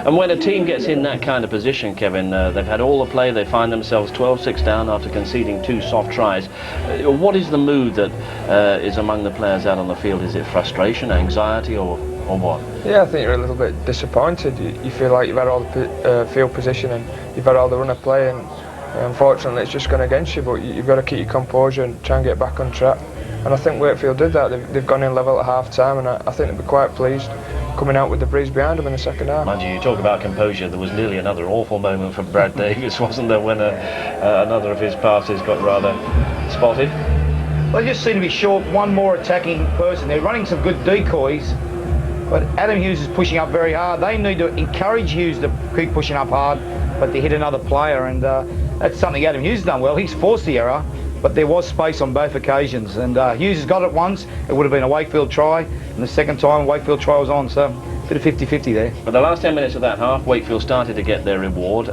And when a team gets in that kind of position, Kevin, they've had all the play. They find themselves 12-6 down after conceding 2 soft tries. What is the mood that is among the players out on the field? Is it frustration, anxiety, or what? Yeah, I think you're a little bit disappointed. You feel like you've had all the field position and you've had all the runner play, and unfortunately it's just gone against you, but you've got to keep your composure and try and get back on track. And I think Wakefield did that. They've gone in level at half time, and I think they'll be quite pleased coming out with the breeze behind them in the second half. Mind you talk about composure, there was nearly another awful moment for Brad Davis, wasn't there, when another of his passes got rather spotted? Well, they just seem to be short one more attacking person. They're running some good decoys, but Adam Hughes is pushing up very hard. They need to encourage Hughes to keep pushing up hard, but to hit another player, and that's something Adam Hughes has done well. He's forced the error, but there was space on both occasions, and Hughes has got it once. It would have been a Wakefield try, and the second time Wakefield try was on, so a bit of 50-50 there. For the last 10 minutes of that half, Wakefield started to get their reward.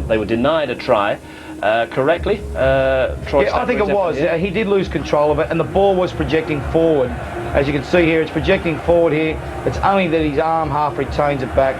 They were denied a try. Correctly? Troy, I think it was. He did lose control of it, and the ball was projecting forward. As you can see here, it's projecting forward here. It's only that his arm half retains it back,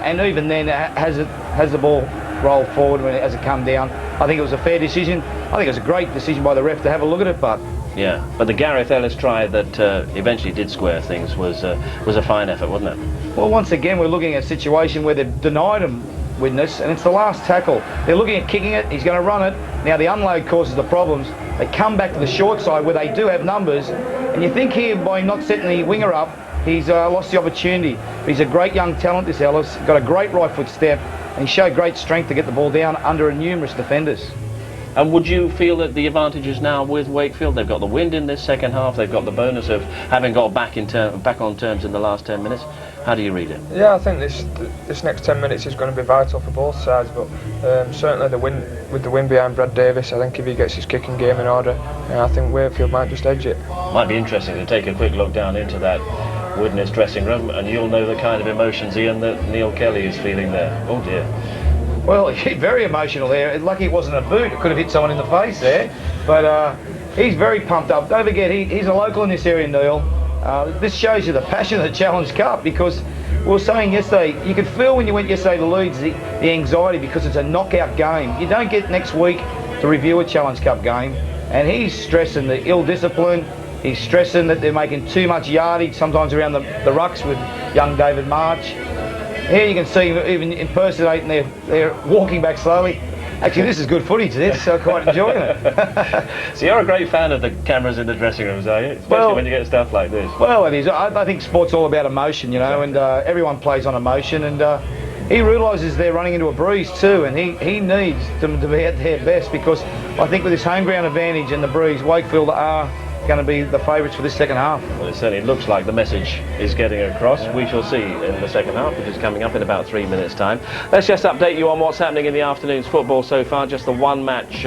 and even then has the ball rolled forward as it come down. I think it was a fair decision. I think it was a great decision by the ref to have a look at it, but... Yeah, but the Gareth Ellis try that eventually did square things was a fine effort, wasn't it? Well, once again, we're looking at a situation where they've denied him widnes, and it's the last tackle. They're looking at kicking it, he's going to run it. Now the unload causes the problems. They come back to the short side where they do have numbers, and you think here by not setting the winger up, he's lost the opportunity. But he's a great young talent, this Ellis, got a great right foot step, and he showed great strength to get the ball down under numerous defenders. And would you feel that the advantage is now with Wakefield? They've got the wind in this second half, they've got the bonus of having got back on terms in the last 10 minutes. How do you read it? Yeah, I think this next 10 minutes is going to be vital for both sides, but certainly with the win behind Brad Davis, I think if he gets his kicking game in order, I think Wakefield might just edge it. Might be interesting to take a quick look down into that Widnes dressing room, and you'll know the kind of emotions, Ian, that Neil Kelly is feeling there. Oh dear. Well, very emotional there. Lucky it wasn't a boot. It could have hit someone in the face there. But he's very pumped up. Don't forget, he's a local in this area, Neil. This shows you the passion of the Challenge Cup, because we were saying yesterday, you could feel when you went yesterday to Leeds the anxiety, because it's a knockout game. You don't get next week to review a Challenge Cup game. And he's stressing the ill discipline. He's stressing that they're making too much yardage, sometimes around the rucks with young David March. Here you can see him even impersonating they're walking back slowly. Actually, this is good footage, this, so I'm quite enjoying it. So you're a great fan of the cameras in the dressing rooms, are you? Especially when you get stuff like this. Well, it is. I think sport's all about emotion, you know, and everyone plays on emotion, and he realises they're running into a breeze too, and he needs them to be at their best, because I think with this home ground advantage and the breeze, Wakefield are going to be the favourites for this second half. Well, it certainly looks like the message is getting across. We shall see in the second half, which is coming up in about 3 minutes' time. Let's just update you on what's happening in the afternoon's football so far. Just the one match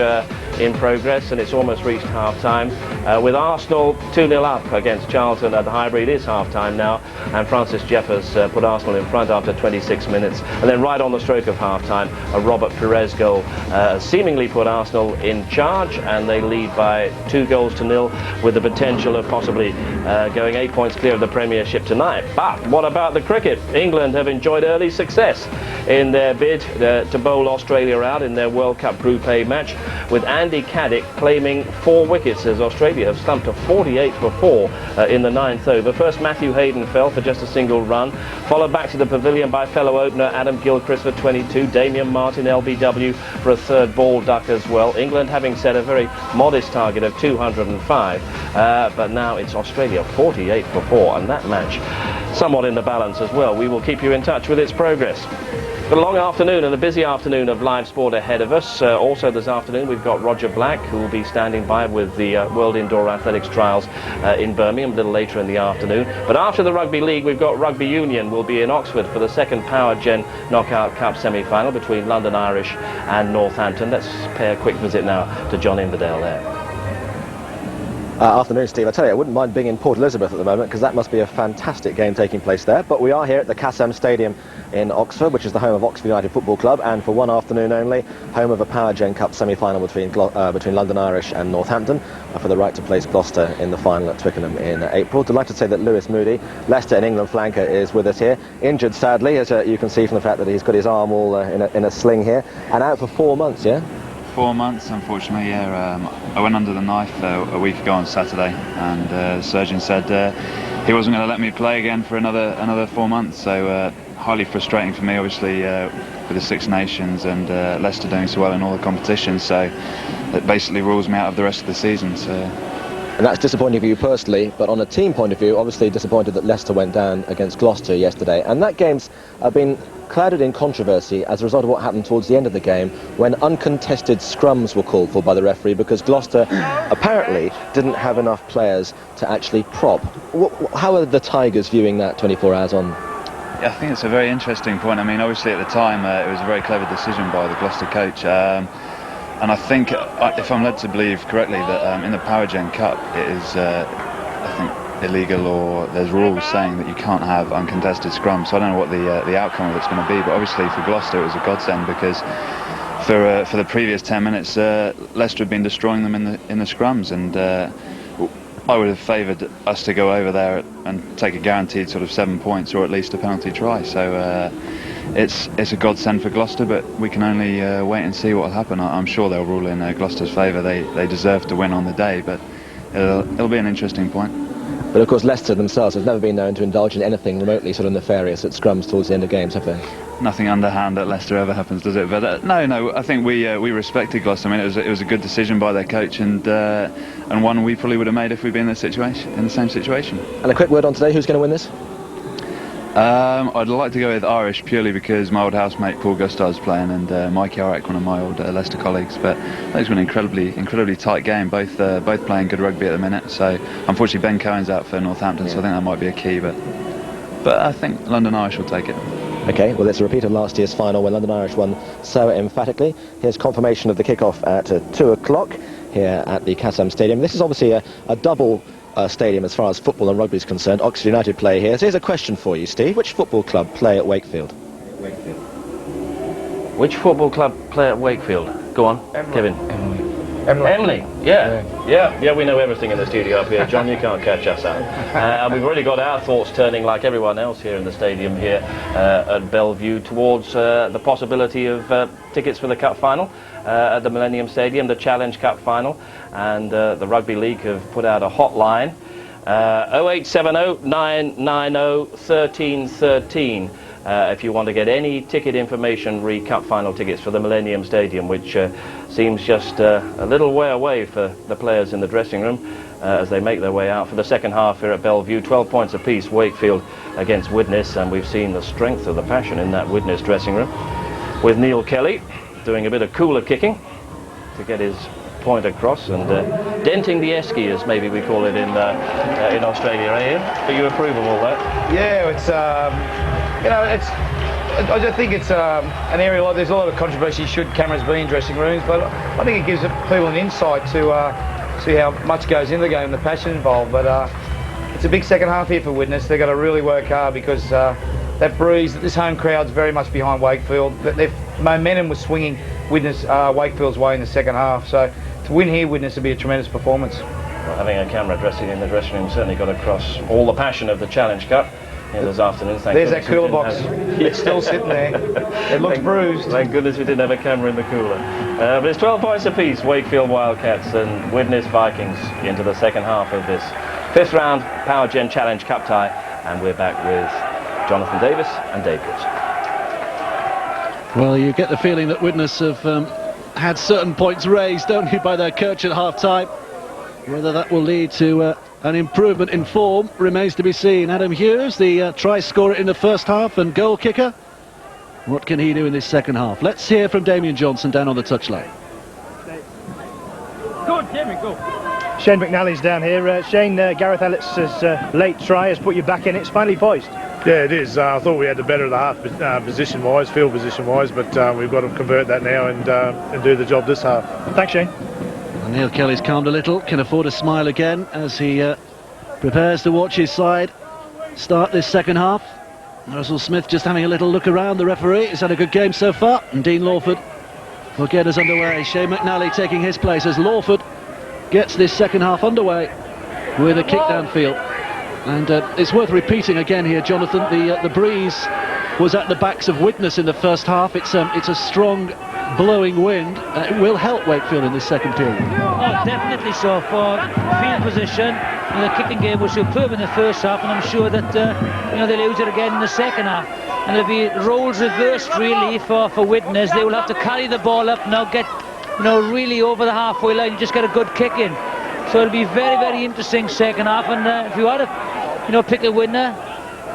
in progress, and it's almost reached half-time. With Arsenal 2-0 up against Charlton at the Highbury. It is half-time now, and Francis Jeffers put Arsenal in front after 26 minutes. And then right on the stroke of half-time, a Robert Perez goal seemingly put Arsenal in charge, and they lead by 2-0 with the potential of possibly going 8 points clear of the Premiership tonight. But what about the cricket? England have enjoyed early success in their bid to bowl Australia out in their World Cup Group A match, with Andy Caddick claiming 4 wickets as Australia have slumped to 48 for 4 in the 9th over. First, Matthew Hayden fell for just a single run, followed back to the pavilion by fellow opener Adam Gilchrist for 22, Damian Martin LBW for a third ball duck as well. England having set a very modest target of 205, but now it's Australia 48 for 4, and that match somewhat in the balance as well. We will keep you in touch with its progress. Got a long afternoon and a busy afternoon of live sport ahead of us. Also this afternoon we've got Roger Black, who will be standing by with the World Indoor Athletics Trials in Birmingham a little later in the afternoon. But after the Rugby League, we've got Rugby Union will be in Oxford for the second Power Gen Knockout Cup semi-final between London Irish and Northampton. Let's pay a quick visit now to John Inverdale there. Afternoon, Steve. I tell you, I wouldn't mind being in Port Elizabeth at the moment, because that must be a fantastic game taking place there. But we are here at the Kassam Stadium in Oxford, which is the home of Oxford United Football Club, and for one afternoon only, home of a Power Gen Cup semi-final between London Irish and Northampton for the right to place Gloucester in the final at Twickenham in April. Delighted to say that Lewis Moody, Leicester and England flanker, is with us here. Injured, sadly, as you can see from the fact that he's got his arm all in a sling here, and out for 4 months, yeah? 4 months, unfortunately, yeah. I went under the knife a week ago on Saturday, and the surgeon said he wasn't going to let me play again for another 4 months. So highly frustrating for me, obviously, with the Six Nations and Leicester doing so well in all the competitions. So it basically rules me out of the rest of the season. So. And that's disappointing for you personally, but on a team point of view, obviously disappointed that Leicester went down against Gloucester yesterday. And that game's been clouded in controversy as a result of what happened towards the end of the game, when uncontested scrums were called for by the referee, because Gloucester apparently didn't have enough players to actually prop. How are the Tigers viewing that 24 hours on? Yeah, I think it's a very interesting point. I mean, obviously at the time it was a very clever decision by the Gloucester coach. and I think, if I'm led to believe correctly, that in the Power Gen Cup it is, I think, illegal, or there's rules saying that you can't have uncontested scrums. So I don't know what the outcome of it's going to be, but obviously for Gloucester it was a godsend, because for the previous 10 minutes Leicester had been destroying them in the scrums, and I would have favoured us to go over there and take a guaranteed sort of 7 points, or at least a penalty try. So it's a godsend for Gloucester, but we can only wait and see what will happen. I'm sure they'll rule in Gloucester's favour. They deserve to win on the day, but it'll be an interesting point. But of course Leicester themselves have never been known to indulge in anything remotely sort of nefarious at scrums towards the end of games, have they? Nothing underhand at Leicester ever happens, does it? But no, I think we respected Gloucester. I mean, it was a good decision by their coach, and one we probably would have made if we'd been in the same situation. And a quick word on today, who's going to win this? I'd like to go with Irish, purely because my old housemate Paul Gustard's playing, and Mike Yarrick, one of my old Leicester colleagues. But it's been an incredibly tight game, both playing good rugby at the minute. So unfortunately Ben Cohen's out for Northampton, so I think that might be a key, but I think London Irish will take it. OK, well, it's a repeat of last year's final when London Irish won so emphatically. Here's confirmation of the kick-off at 2 o'clock here at the Kassam Stadium. This is obviously a double stadium as far as football and rugby is concerned. Oxford United play here. So here's a question for you, Steve. Which football club play at Wakefield? Which football club play at Wakefield? Go on, Kevin. Emily. Yeah, we know everything in the studio up here. John, you can't catch us out. And we've already got our thoughts turning, like everyone else here in the stadium here at Bellevue, towards the possibility of tickets for the cup final at the Millennium Stadium, the Challenge Cup final. And the Rugby League have put out a hotline, 0870 990 1313. If you want to get any ticket information, re-cup final tickets for the Millennium Stadium, which seems just a little way away for the players in the dressing room as they make their way out for the second half here at Bellevue. 12 points apiece, Wakefield against Widnes, and we've seen the strength of the passion in that Widnes dressing room, with Neil Kelly doing a bit of cooler kicking to get his point across, and denting the esky, as maybe we call it in Australia, Ian. But you approve of all that? Yeah, it's I just think it's an area like there's a lot of controversy. Should cameras be in dressing rooms? But I think it gives people an insight to see how much goes into the game, the passion involved. But it's a big second half here for Widnes. They've got to really work hard, because that breeze, this home crowd's very much behind Wakefield. Their momentum was swinging Wakefield's way in the second half. So to win here, Widnes would be a tremendous performance. Well, having a camera in the dressing room certainly got across all the passion of the Challenge Cup here this afternoon. There's that cooler box. It's still sitting there. It looks bruised. Thank goodness we didn't have a camera in the cooler. But it's 12 points apiece, Wakefield Wildcats and Widnes Vikings into the second half of this fifth round Power Gen Challenge Cup tie. And we're back with Jonathan Davis and Dave Gibson. Well, you get the feeling that Widnes have had certain points raised, don't you, by their coach at half-time. Whether that will lead to an improvement in form remains to be seen. Adam Hughes, the try scorer in the first half and goal kicker. What can he do in this second half? Let's hear from Damien Johnson down on the touchline. Good, Damien, go. Shane McNally's down here. Shane, Gareth Elliot's late try has put you back in. It's finally poised. Yeah, it is. I thought we had the better of the half position-wise, field position-wise, but we've got to convert that now and do the job this half. Thanks, Shane. And Neil Kelly's calmed a little, can afford a smile again as he prepares to watch his side start this second half. Russell Smith just having a little look around. The referee has had a good game so far, and Dean Lawford will get us underway. Shane McNally taking his place as Lawford gets this second half underway with a kick downfield. And it's worth repeating again here, Jonathan, the breeze was at the backs of Widnes in the first half. It's a strong blowing wind. It will help Wakefield in this second period. Oh, definitely so. For field position, the kicking game was superb in the first half, and I'm sure that they'll use it again in the second half. And it'll be roles reversed really for Widnes. They will have to carry the ball up now, get really over the halfway line, just get a good kick in. So it'll be very, very interesting second half. And if you had to pick a winner,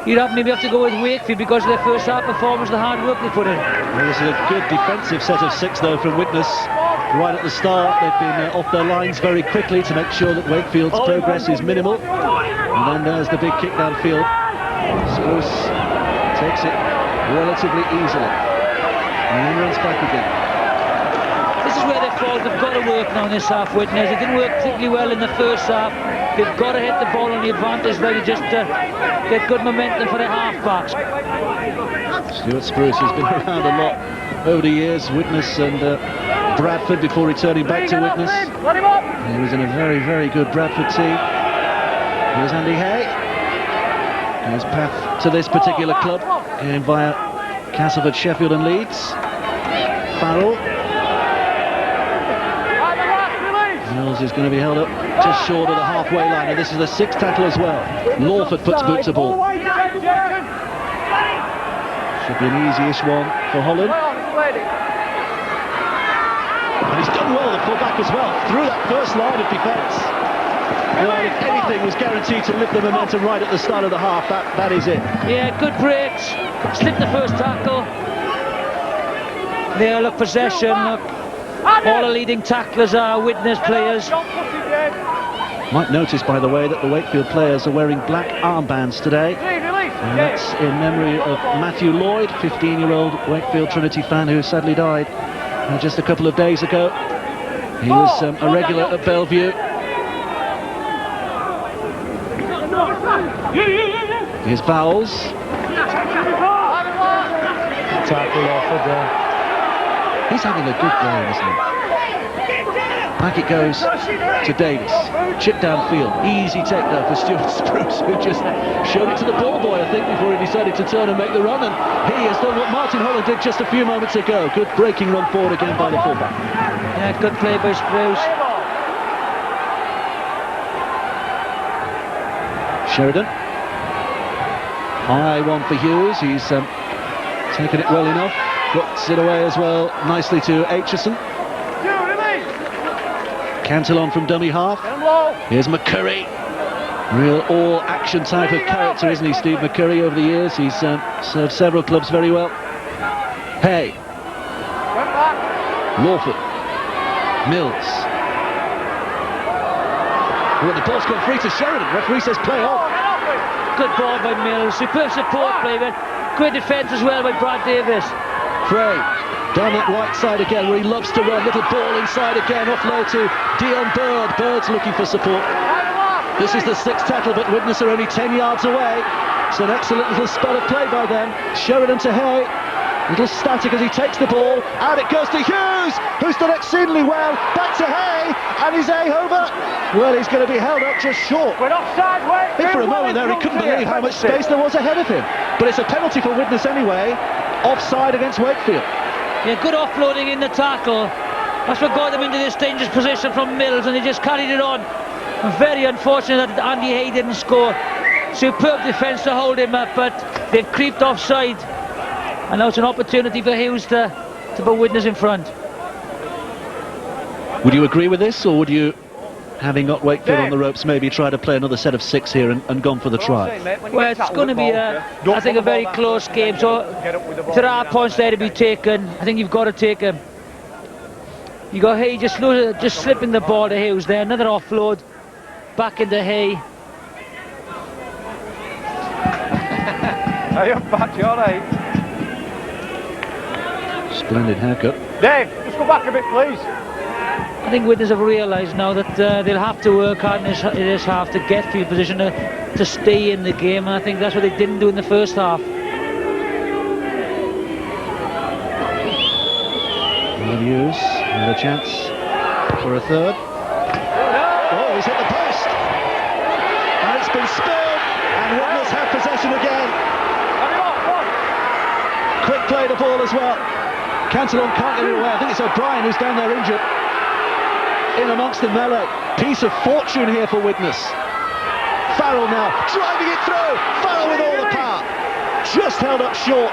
you'd maybe have to go with Wakefield because of their first half performance, the hard work they put in. Well, this is a good defensive set of six though from Widnes. Right at the start, they've been off their lines very quickly to make sure that Wakefield's progress is minimal. And then there's the big kick downfield. Sluice takes it relatively easily and then runs back again. This is where they half forwards have got to work now in this half, Widnes. It didn't work particularly well in the first half. They've got to hit the ball on the advantage there to just get good momentum for the half-backs. Stuart Spruce has been around a lot over the years, Widnes and Bradford before returning back to Widnes. He was in a very, very good Bradford team. Here's Andy Hay. His path to this particular club, going via Castleford, Sheffield and Leeds. Farrell. Mills is going to be held up just short of the halfway line, and this is the sixth tackle as well. Lawford puts boot to ball. Should be an easy-ish one for Holland. And he's done well, the full-back as well, through that first line of defence. Well, if anything was guaranteed to lift the momentum right at the start of the half, that is it. Yeah, good breaks. Slipped the first tackle. There, look, possession, look. All the leading tacklers are Widnes players. Might notice, by the way, that the Wakefield players are wearing black armbands today. And that's in memory of Matthew Lloyd, 15-year-old Wakefield Trinity fan who sadly died just a couple of days ago. He was a regular at Bellevue. Here's Bowles. Tackle offered there. He's having a good game, isn't he? Back it goes to Davis. Chip downfield. Easy takedown for Stuart Spruce, who just showed it to the ball boy, I think, before he decided to turn and make the run. And he has done what Martin Holland did just a few moments ago. Good breaking run forward again by the fullback. Yeah, good play by Spruce. Sheridan. High one for Hughes. He's taken it well enough. Puts it away as well nicely to Aitchison. Cantillon from dummy half. Here's McCurry. Real all-action type of character, isn't he, Steve McCurry, over the years? He's served several clubs very well. Hay. Lawford. Mills. Well, the ball's gone free to Sheridan. Referee says play on. Good ball by Mills. Superb support play, but great defence as well by Brad Davis. Frey down that right side again where he loves to run. Little ball inside again, offload to Dion Bird. Bird's looking for support. This is the sixth tackle, but Widnes are only 10 yards away. It's an excellent little spell of play by them. Sheridan to Hay. Little static as he takes the ball. Out it goes to Hughes, who's done exceedingly well. Back to Hay, and is Hay over? Well, he's going to be held up just short. If for a moment there he couldn't believe how much space there was ahead of him. But it's a penalty for Widnes anyway. Offside against Wakefield. Yeah, good offloading in the tackle. That's what got them into this dangerous position from Mills, and they just carried it on. Very unfortunate that Andy Hay didn't score. Superb defence to hold him up, but they've creeped offside. And now it's an opportunity for Hughes to put Widnes in front. Would you agree with this, or would you, having got Wakefield on the ropes, maybe try to play another set of six here and gone for the try? Well, it's going to be, I think, a very close game. So if there are points there to be taken, I think you've got to take them. You got Hay just slipping the ball to Hughes there. Another offload back into Hay. Are you back? You're right. Splendid haircut. Dave, just go back a bit, please. I think Widnes have realised now that they'll have to work hard in this half to get field position to stay in the game, and I think that's what they didn't do in the first half. Hughes, another chance for a third. Oh, he's hit the post! And it's been spilled, and Widnes have possession again. Quick play the ball as well. Cantillon can't get it away. I think it's O'Brien who's down there injured. In amongst the melee. Piece of fortune here for Widnes. Farrell now, driving it through. Farrell with all the power. Just held up short.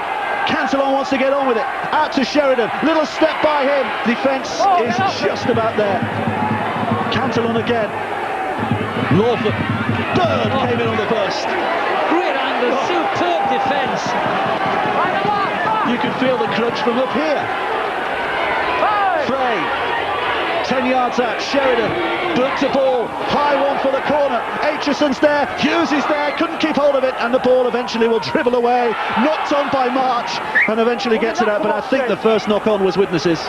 Cantillon wants to get on with it. Out to Sheridan. Little step by him. Defence is just about there. Cantillon again. Lawford. Bird came in on the burst. Great angle. Superb defence. You can feel the crunch from up here. Frey, 10 yards out, Sheridan, boot to ball, high one for the corner, Aitchison's there, Hughes is there, couldn't keep hold of it, and the ball eventually will dribble away, knocked on by March, and eventually gets it out, but I think the first knock on was Widnes's.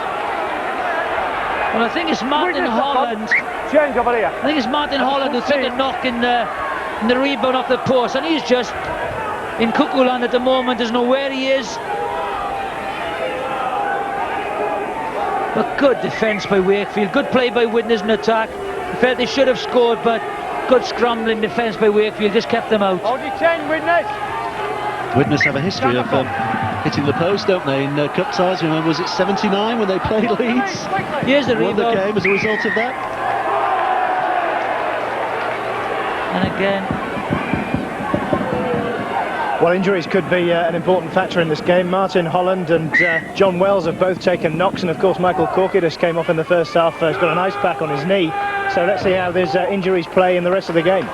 Well, I think it's Martin Holland. Change over here. I think it's Martin Holland who took a knock in the rebound off the post, and he's just in cuckoo land at the moment. Doesn't know where he is. But good defence by Wakefield. Good play by Widnes in attack. I felt they should have scored, but good scrambling defence by Wakefield just kept them out. Hold your 10, Widnes. Widnes have a history of hitting the post, don't they, in cup ties? Remember, was it 79 when they played Leeds? Here's the Won the rebound. game as a result of that. And again, Well, injuries could be an important factor in this game. Martin Holland and John Wells have both taken knocks, and of course Michael Korkidis came off in the first half. He's got an ice pack on his knee, so let's see how these injuries play in the rest of the game.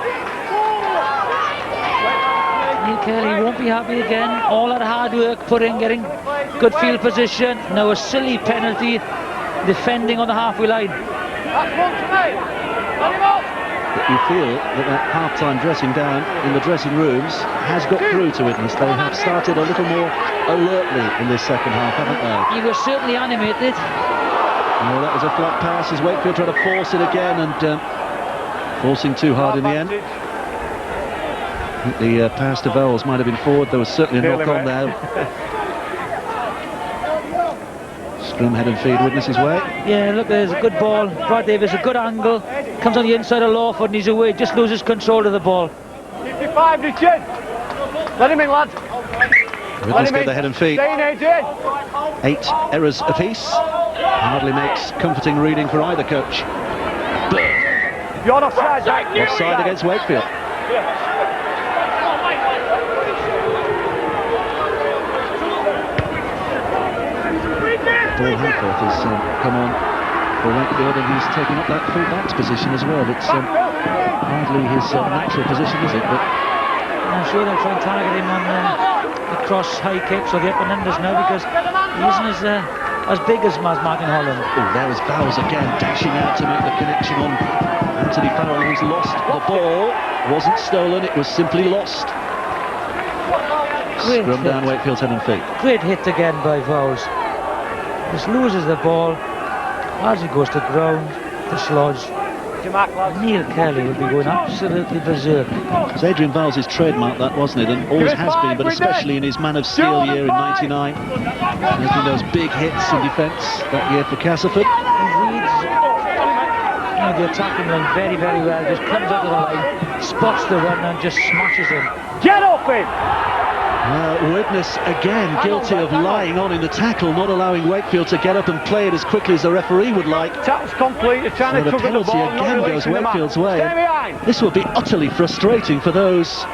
Neil Kelly won't be happy again. All that hard work put in, getting good field position. Now a silly penalty, defending on the halfway line. But you feel that half-time dressing down in the dressing rooms has got through to Widnes. They have started a little more alertly in this second half, haven't they? He was certainly animated. Well, that was a flat pass as Wakefield tried to force it again, and forcing too hard in the end. I think the pass to Vowles might have been forward. There was certainly a knock on there. Scrum, head and feed Widnes' way. Yeah, look, there's a good ball. Brad Davis, a good angle. Comes on the inside of Lawford and he's away. Just loses control of the ball. 55, Richard. Let him in, lad. Widnes get the head and feet. Stay in, AJ. 8 errors apiece. Hardly makes comforting reading for either coach. You're offside, Jack. Offside against Wakefield. Paul Hanforth has come on for Wakefield, and he's taken up that full-back's position as well. It's hardly his natural position, is it? But I'm sure they'll try and target him on the cross high kicks or the up and unders now, because he isn't as big as Martin Holland. oh, there is Vowles again, dashing out to make the connection on Anthony Farrell, who's lost the ball. Wasn't stolen, it was simply lost. Great Scrum hit. down Wakefield's head and feet. Great hit again by Vowles. Just loses the ball as he goes to ground, dislodged. Neil Kelly will be going absolutely berserk. It's Adrian Vowles' trademark, that, wasn't it? And always has been, but especially in his Man of Steel year in '99. There's been those big hits in defence that year for Castleford. He reads the attacking line very, very well. Just comes out of the line, spots the run and just smashes him. Get off him! Widnes again guilty of lying on in the tackle, not allowing Wakefield to get up and play it as quickly as the referee would like. Tackle's complete. They're trying So to the tug at the penalty ball. again not goes releasing the man. Wakefield's way. Stay behind. This will be utterly frustrating for those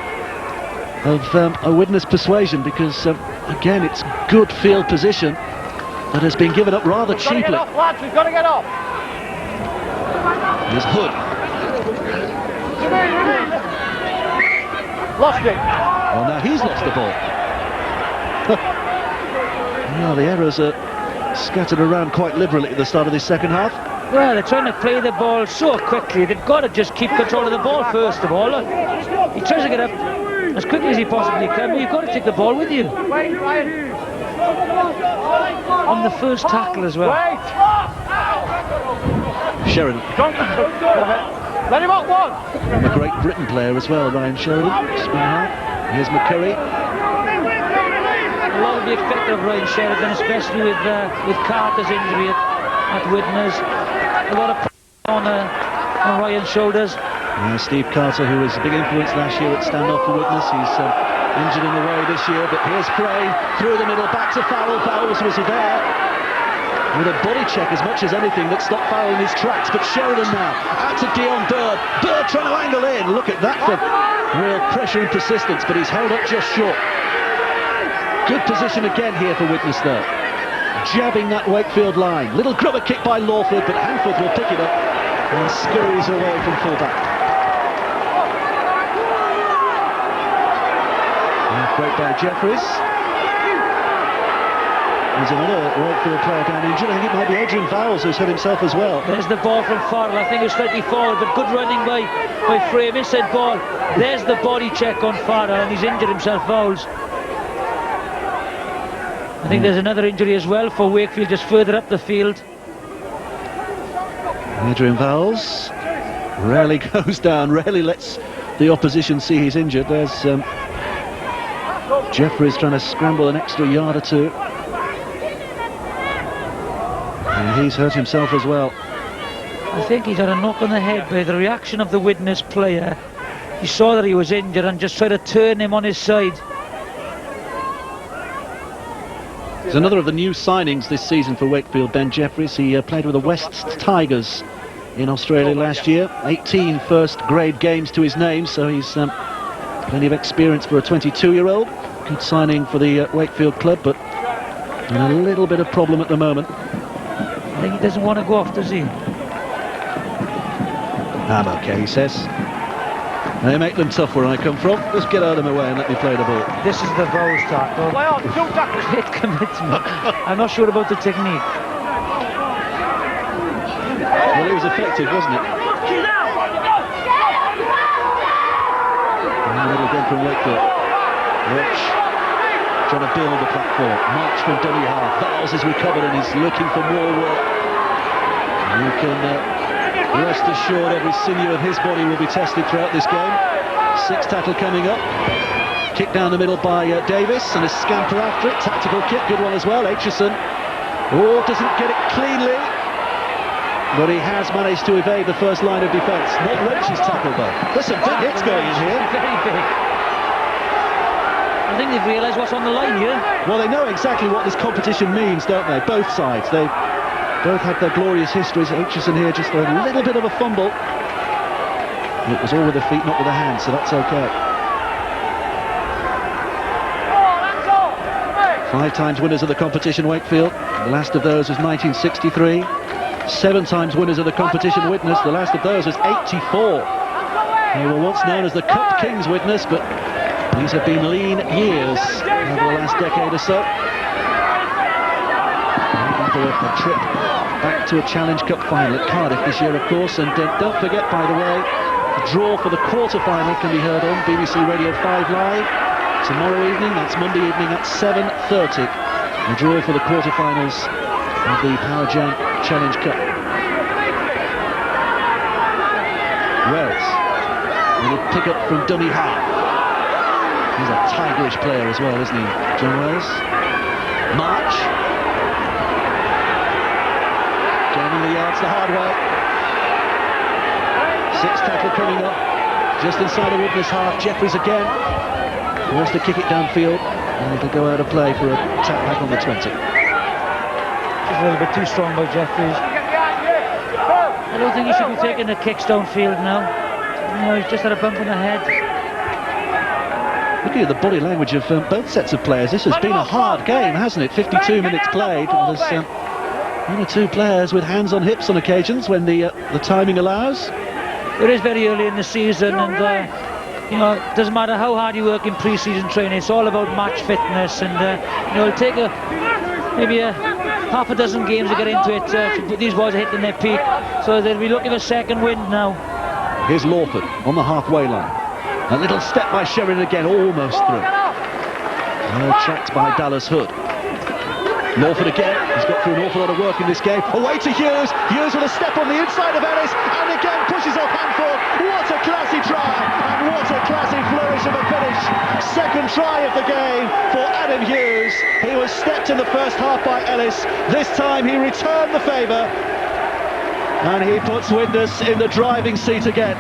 of a Widnes persuasion, because again it's good field position that has been given up rather We've got to cheaply. get off, lads. We've got to get off. Here's Hood. Lost it. Well, now he's lost the ball. Well, the errors are scattered around quite liberally at the start of this second half. Well, they're trying to play the ball so quickly. They've got to just keep control of the ball first of all. Look, he tries to get up as quickly as he possibly can, but you've got to take the ball with you. On the first tackle as well. Sheridan. Let him up one. And a Great Britain player as well, Ryan Sheridan. Spin high. Here's McCurry. A lot will be expected of Ryan Sheridan, especially with Carter's injury at Widnes. A lot of pressure on Ryan's shoulders. Steve Carter, who was a big influence last year at standoff for Widnes, he's injured in the way this year, but here's Frey through the middle, back to Farrell. Vowles was there with a body check as much as anything that stopped Farrell in his tracks, but Sheridan now out to Dion Bird. Bird trying to angle in. Look at that for real pressure and persistence, but he's held up just short. Good position again here for Widnes though. Jabbing that Wakefield line. Little grubber kick by Lawford, but Hanforth will pick it up and scurries away from full-back. Break by Jeffries. There's another Wakefield player down injured. I think it might be Adrian Vowles who's hurt himself as well. There's the ball from Farrell. I think it was slightly forward, but good running by Frey. Inside ball. There's the body check on Farrell, and he's injured himself, Vowles. I think there's another injury as well for Wakefield, just further up the field. Adrian Vowles rarely goes down, rarely lets the opposition see he's injured. There's Jeffries trying to scramble an extra yard or two. And he's hurt himself as well. I think he's had a knock on the head by the reaction of the Widnes player. He saw that he was injured and just tried to turn him on his side. He's another of the new signings this season for Wakefield, Ben Jeffries. He played with the West Tigers in Australia last year. 18 first grade games to his name, so he's plenty of experience for a 22-year-old. Good signing for the Wakefield club, but in a little bit of problem at the moment. I think he doesn't want to go off, does he? I'm okay, he says. They make them tough where I come from. Just get out of my way and let me play the ball. This is the Vowles tackle. Great commitment. I'm not sure about the technique. Well, it was effective, wasn't it? In the middle again from Wakefield. Watch. Trying to build the platform. March from dummy half. Vowles is recovered and he's looking for more work. You can rest assured every sinew of his body will be tested throughout this game. Sixth tackle coming up. Kick down the middle by Davis and a scamper after it. Tactical kick, good one as well. Aitchison. Oh, doesn't get it cleanly. But he has managed to evade the first line of defence. Not Wrench's tackle though. There's some big hits going in here. Very big. I think they've realised what's on the line here. Well, they know exactly what this competition means, don't they? Both sides. They both have their glorious histories. Aitchison here, just a little bit of a fumble. It was all with the feet, not with the hands, so that's okay. 5 times winners of the competition, Wakefield. The last of those was 1963. 7 times winners of the competition, Widnes. The last of those was 84. They were once known as the Cup Kings, Widnes, but these have been lean years over the last decade or so. For a trip back to a Challenge Cup final at Cardiff this year, of course. And don't forget, by the way, the draw for the quarter-final can be heard on BBC Radio 5 Live tomorrow evening. That's Monday evening at 7:30. The draw for the quarter-finals of the Power Jam Challenge Cup. Wells, little pick-up from dummy half. He's a tigerish player as well, isn't he, John Wells? March. Gaining the yards the hard way. 6th tackle coming up. Just inside the Widnes half. Jeffries again. Wants to kick it downfield. And it'll go out of play for a tap back on the 20. Just a little bit too strong by Jeffries. I don't think he should be taking the kicks downfield now. No, he's just had a bump on the head. Looking at the body language of both sets of players, this has been a hard game, hasn't it? 52 minutes played. And there's 1 or 2 players with hands on hips on occasions when the timing allows. It is very early in the season, and you know, it doesn't matter how hard you work in pre-season training. It's all about match fitness, and you know, it'll take maybe half a dozen games to get into it. These boys are hitting their peak, so they'll be looking for second wind now. Here's Lawford on the halfway line. A little step by Sheridan again, almost through. Tracked by Dallas Hood. Lawford again, he's got through an awful lot of work in this game. Away to Hughes, Hughes with a step on the inside of Ellis, and again pushes off Hanford. What a classy try, and what a classy flourish of a finish. Second try of the game for Adam Hughes. He was stepped in the first half by Ellis. This time he returned the favour, and he puts Widnes in the driving seat again.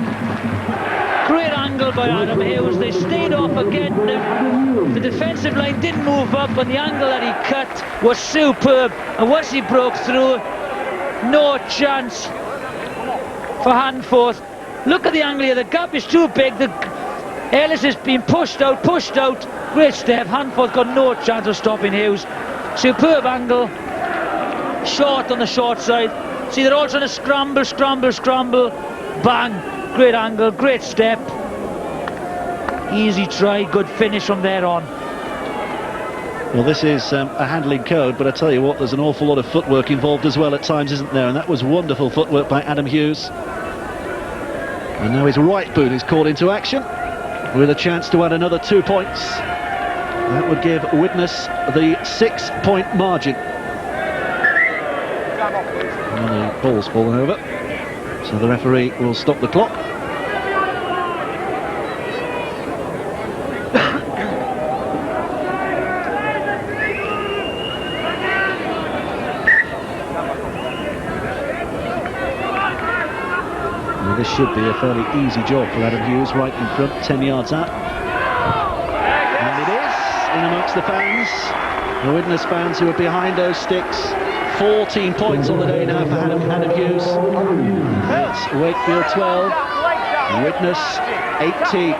Great angle by Adam Hughes. They stayed off again. The defensive line didn't move up, and the angle that he cut was superb. And once he broke through, no chance for Hanforth. Look at the angle here. The gap is too big. Ellis is being pushed out. Great step. Hanforth got no chance of stopping Hughes. Superb angle. Short on the short side. See, they're all trying to scramble. Bang. Great angle, great step. Easy try, good finish from there on. Well, this is a handling code, but I tell you what, there's an awful lot of footwork involved as well at times, isn't there? And that was wonderful footwork by Adam Hughes. And now his right boot is called into action with a chance to add another 2 points. That would give Widnes the 6-point margin. And the ball's fallen over. So the referee will stop the clock. Well, this should be a fairly easy job for Adam Hughes, right in front, 10 yards out. And it is, in amongst the fans, the Widnes fans who are behind those sticks. 14 points on the day now for Adam Hughes. It's Wakefield 12, Widnes 18.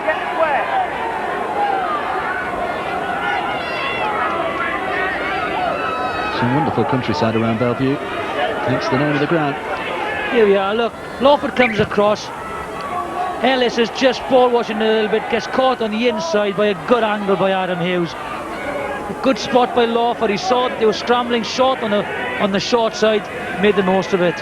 Some wonderful countryside around Bellevue, hence the name of the ground. Here we are, look, Lawford comes across. Ellis is just ball watching a little bit, gets caught on the inside by a good angle by Adam Hughes. A good spot by Lawford. He saw that they were scrambling short on the short side, made the most of it.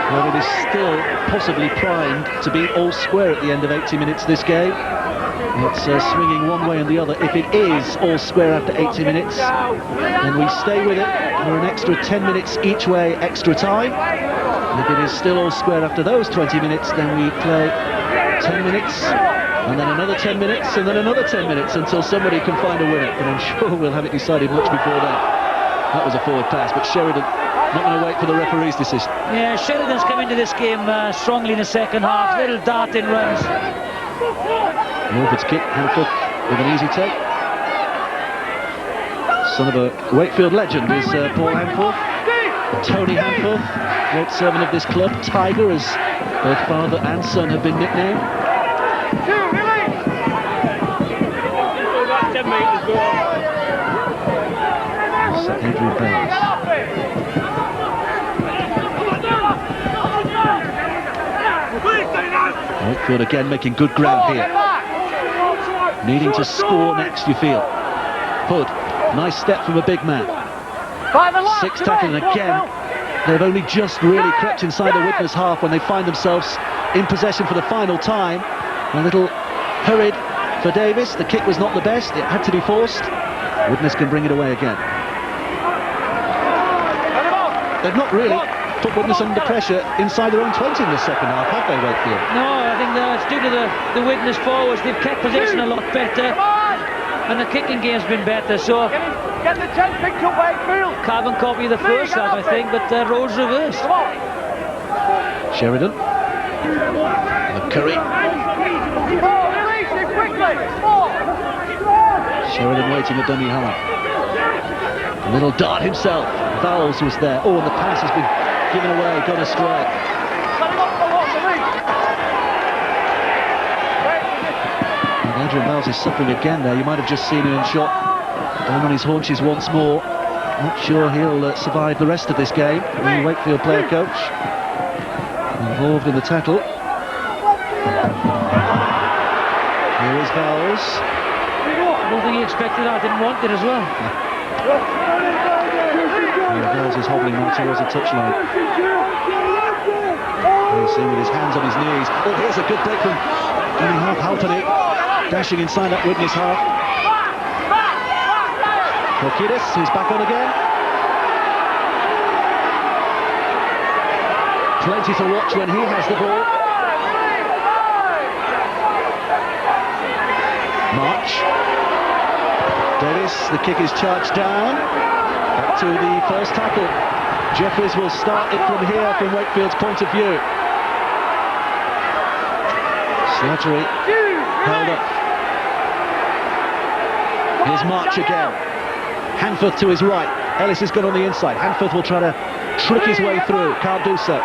Well, it is still possibly primed to be all square at the end of 80 minutes this game. It's swinging one way and the other. If it is all square after 80 minutes, then we stay with it for an extra 10 minutes each way extra time. And if it is still all square after those 20 minutes, then we play 10 minutes, and then another 10 minutes, and then another 10 minutes until somebody can find a winner. But I'm sure we'll have it decided much before then. That was a forward pass, but Sheridan not going to wait for the referee's decision. Yeah, Sheridan's come into this game strongly in the second half. Little darting runs. Morford's kick, Hanforth with an easy take. Son of a Wakefield legend is Paul Hanforth. Tony Hanforth, great servant of this club. Tiger, as both father and son have been nicknamed. Sir Adrian Bells. Wakefield again making good ground here. Needing to score next, you feel. Hood, nice step from a big man. 6 tackling again. They've only just really crept inside the Widnes half when they find themselves in possession for the final time. A little hurried for Davis. The kick was not the best. It had to be forced. Widnes can bring it away again. They've not really put Widnes under pressure inside their own 20 in the second half, have they, Wakefield? No, I think that's due to the Widnes forwards. They've kept possession a lot better, and the kicking game's been better. So Get the 10 picked up, Wakefield. carbon copy of the first half, I think, but roles reversed. Sheridan. Curry. Release it quickly. Sheridan waiting at dummy half. A little dart himself. Vowles was there. Oh, and the pass has been given away, gone astray. And Adrian Vowles is suffering again there. You might have just seen him in shot down on his haunches once more. Not sure he'll survive the rest of this game. The Wakefield player coach involved in the tackle. Here is Vowles. I don't think he expected that. Didn't want it as well. Vowles is hobbling now towards the touchline. You see with his hands on his knees. Oh, here's a good break from Danny Halfpenny, dashing inside that Widnes half. Kokidis, who's back on again. Plenty to watch when he has the ball. March. Davis, the kick is charged down. Back to the first tackle. Jeffries will start it from here, from Wakefield's point of view. Slattery held up. Here's March again. Hanforth to his right. Ellis has got on the inside. Hanforth will try to trick his way through. Can't do so.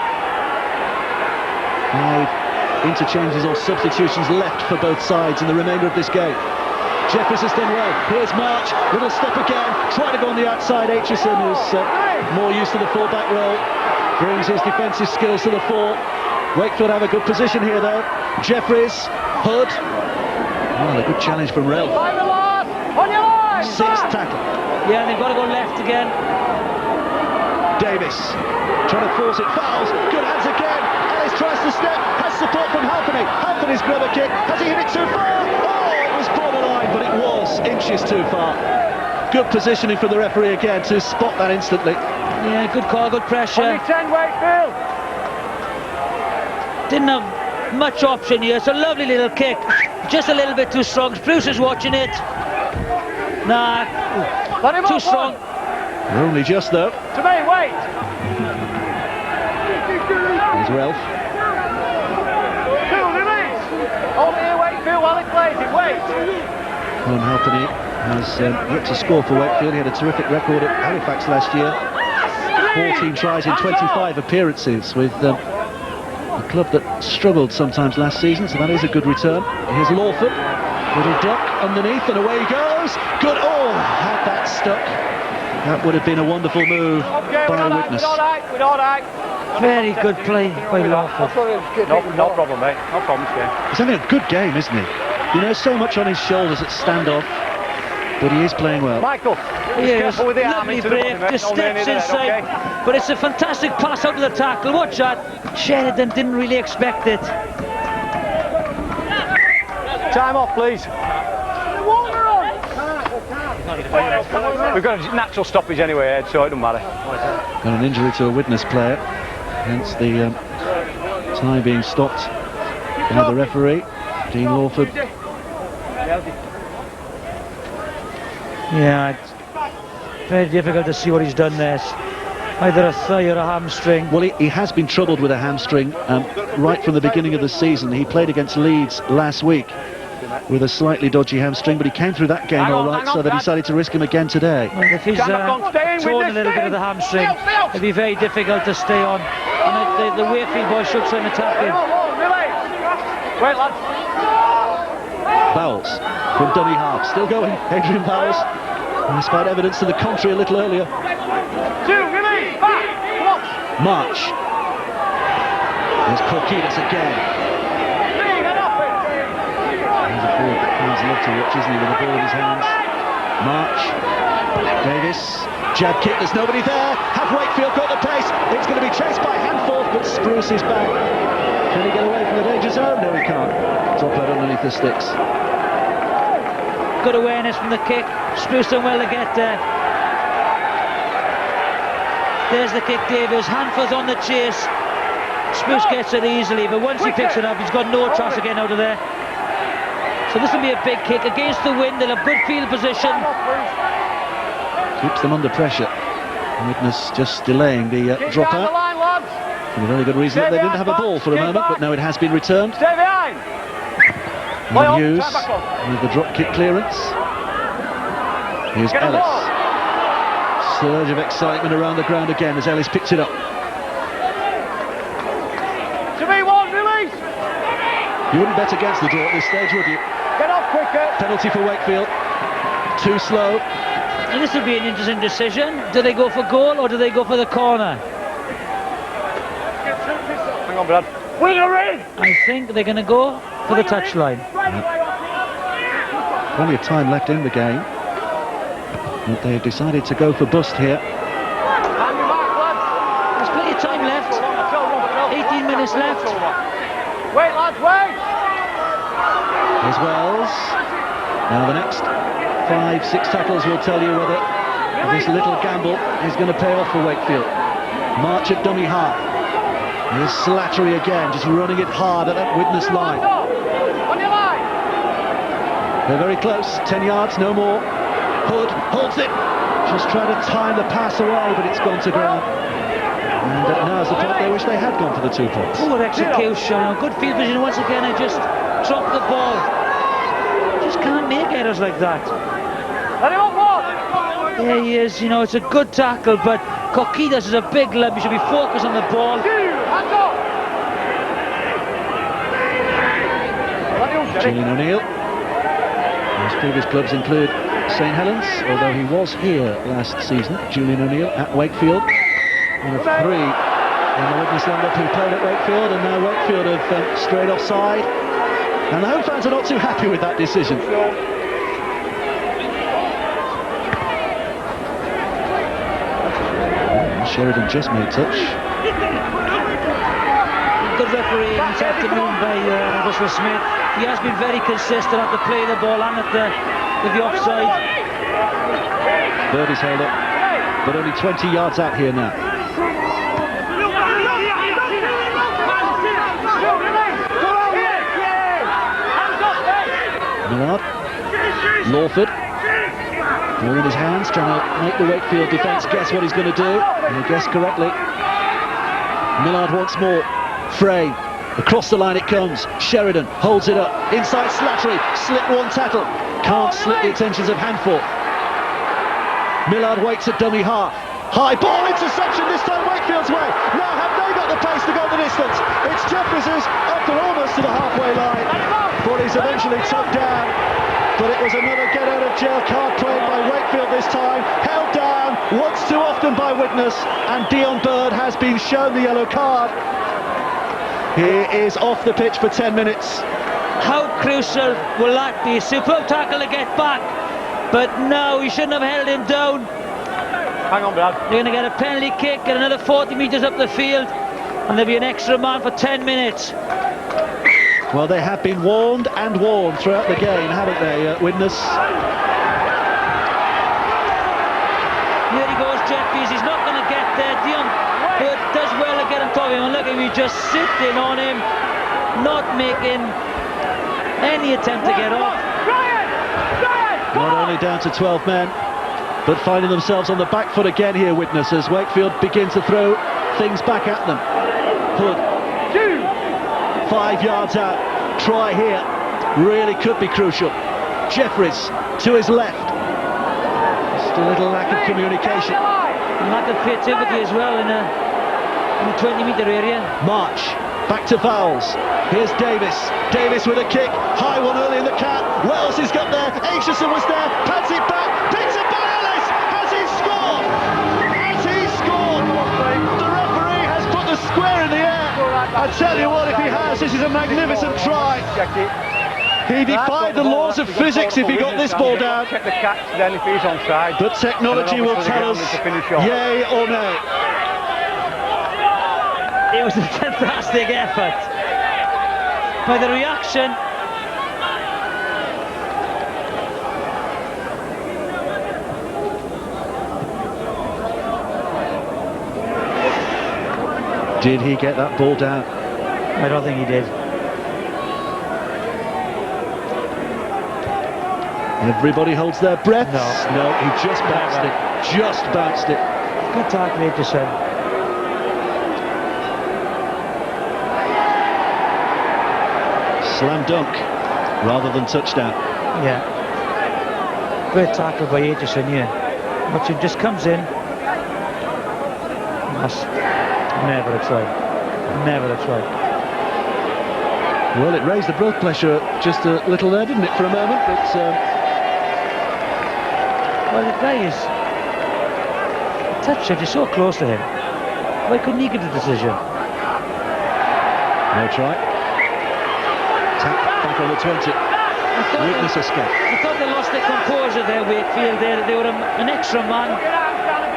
5 interchanges or substitutions left for both sides in the remainder of this game. Jeffries has done well. Here's March. Little step again. Trying to go on the outside. Aitchison, who's more used to the full-back role, brings his defensive skills to the fore. Wakefield have a good position here, though. Jeffries, Hood. Well, a good challenge from Rel. 6th tackle. Yeah, they've got to go left again. Davis trying to force it. Fouls. Good hands again. Ellis tries to step. Has support from Halfpenny. Halfpenny's grubber kick. Has he hit it too far? Oh, it was borderline, but it was inches too far. Good positioning for the referee again to spot that instantly. Yeah, good call, good pressure. Only 10, Wakefield. didn't have much option here. It's a lovely little kick, just a little bit too strong. Bruce is watching it. Nah, too strong. Only just though. To me, wait. There's Ralph. Two, release. Hold here, Wakefield while he plays it. Wait. Colin Halpenny has yet to score for Wakefield. He had a terrific record at Halifax last year. 14 tries in 25 appearances with a club that struggled sometimes last season, so that is a good return. Here's Lawford. Little duck underneath and away he goes. Good. Oh, had that stuck. That would have been a wonderful move by Widnes. Very good play by Lawford. No problem, mate. No problem, Shane. He's having a good game, isn't he? You know, so much on his shoulders at standoff, but he is playing well. Michael, Yes, lovely break, just steps inside, but it's a fantastic pass out of the tackle. Watch that. Sheridan didn't really expect it. Time off, please. We've got a natural stoppage anyway, Ed, so it doesn't matter. Got an injury to a Widnes player, hence the time being stopped by the referee, Dean Lawford. Yeah, it's very difficult to see what he's done there. Either a thigh or a hamstring. Well, he has been troubled with a hamstring right from the beginning of the season. He played against Leeds last week with a slightly dodgy hamstring, but he came through that game all right, so they decided to risk him again today. Well, if he's torn a little bit of the hamstring, it'd be very difficult to stay on. And the Wakefield boys should try and attack him. Wait, lads. Bowles from dummy half, still going, Adrian Bowles. Despite evidence to the contrary a little earlier. March. There's Korkidas again. He's a forward that fans love to watch, isn't he, with the ball in his hands. March. Davis. Jab kick, there's nobody there. Have Wakefield got the pace? It's going to be chased by Hanforth, but Spruce is back. Can he get away from the danger zone? No, he can't. Top out underneath the sticks. Good awareness from the kick. Spruce done well to get there. There's the kick, Davis. Hanforth on the chase. Spruce gets it easily, but once he picks it up, he's got no chance of getting out of there. So this will be a big kick against the wind. They'll have good field position. Keeps them under pressure. Widnes just delaying the drop out. For a very good reason that they didn't have a ball for a moment, but now it has been returned. Stay behind. Hughes with the drop kick clearance. Here's Ellis. Surge of excitement around the ground again as Ellis picks it up. To me, one, release. You wouldn't bet against the draw at this stage, would you? Get off quicker. Penalty for Wakefield. Too slow. And this will be an interesting decision. Do they go for goal or do they go for the corner? Hang on, Brad. Winger in. I think they're going to go for the touchline. Plenty of time left in the game, but they've decided to go for bust here. There's plenty of time left. 18 minutes left. Wait, lads, wait. There's Wells. Now the next 5-6 tackles will tell you whether this little gamble is going to pay off for Wakefield. March at dummy half. Here's Slattery again, just running it hard at that Widnes line. They're very close, 10 yards, no more. Hood holds it, just trying to time the pass away, but it's gone to ground. And now's the point they wish they had gone for the 2 points. Poor execution, good field position once again, and just dropped the ball. Just can't make errors like that. There he is, you know, it's a good tackle, but Korkidas is a big lump, he should be focused on the ball. Julian O'Neill. His previous clubs include St Helens, although he was here last season. Julian O'Neill at Wakefield. One of 3 in the Widnes lineup who played at Wakefield, and now Wakefield have strayed offside. And the home fans are not too happy with that decision. Sheridan just made touch. Good referee this afternoon by Russell Smith. He has been very consistent at the play of the ball and at the offside. Bird is held up, but only 20 yards out here now. Millard. Lawford. Ball in his hands, trying to make the Wakefield defence guess what he's going to do. And he guessed correctly. Millard once more. Frey. Across the line it comes. Sheridan holds it up. Inside Slattery. Slip one tackle. Can't slip the attentions of Handful. Millard waits at dummy half. High ball interception, this time Wakefield's way. Now have they got the pace to go the distance? It's Jeffries up to almost to the halfway line. But he's eventually took down. But it was another get out of jail card played by Wakefield this time. Held down once too often by Widnes. And Dion Bird has been shown the yellow card. He is off the pitch for 10 minutes. How crucial will that be? Superb tackle to get back. But no, he shouldn't have held him down. Hang on, Brad. They're going to get a penalty kick, get another 40 metres up the field, and there'll be an extra man for 10 minutes. Well, they have been warned and warned throughout the game, haven't they, Widnes? Here he goes, Jeffries. He's not going to get there. Dion Bird does well to get on top of him. And look at him, just sitting on him, not making any attempt to get off. Not only down to 12 men, but finding themselves on the back foot again here, Widnes, as Wakefield begin to throw things back at them. Hood, 5 yards out, try here, really could be crucial. Jeffries to his left. Just a little lack of communication. And lack of creativity as well in the 20-metre area. March, back to Fowles. Here's Davis. Davis with a kick. High one early in the cap. Wells has got there. Aitchison was there. Pads it back. Picked up by Ellis. Has he scored? Has he scored? The referee has put the square in the air. I tell you what, if he has, this is a magnificent try. He defied the laws of physics if he got this ball down. Check the catch then if he's onside. But technology will tell us yay or nay. It was a fantastic effort. By the reaction. Did he get that ball down? I don't think he did. Everybody holds their breath. No, he just bounced it. Just bounced it. Good tackle, Aitchison. Slam dunk rather than touchdown. Yeah. Great tackle by Aitchison, yeah. Watch him, just comes in. Never a try. Never a try. Well, it raised the blood pressure just a little there, didn't it, for a moment? But well, the guy is touched it. He's so close to him. Why couldn't he get the decision? No try. Tap back on the 20. Widnes escape. I thought they lost their composure there, Wakefield. They were an extra man,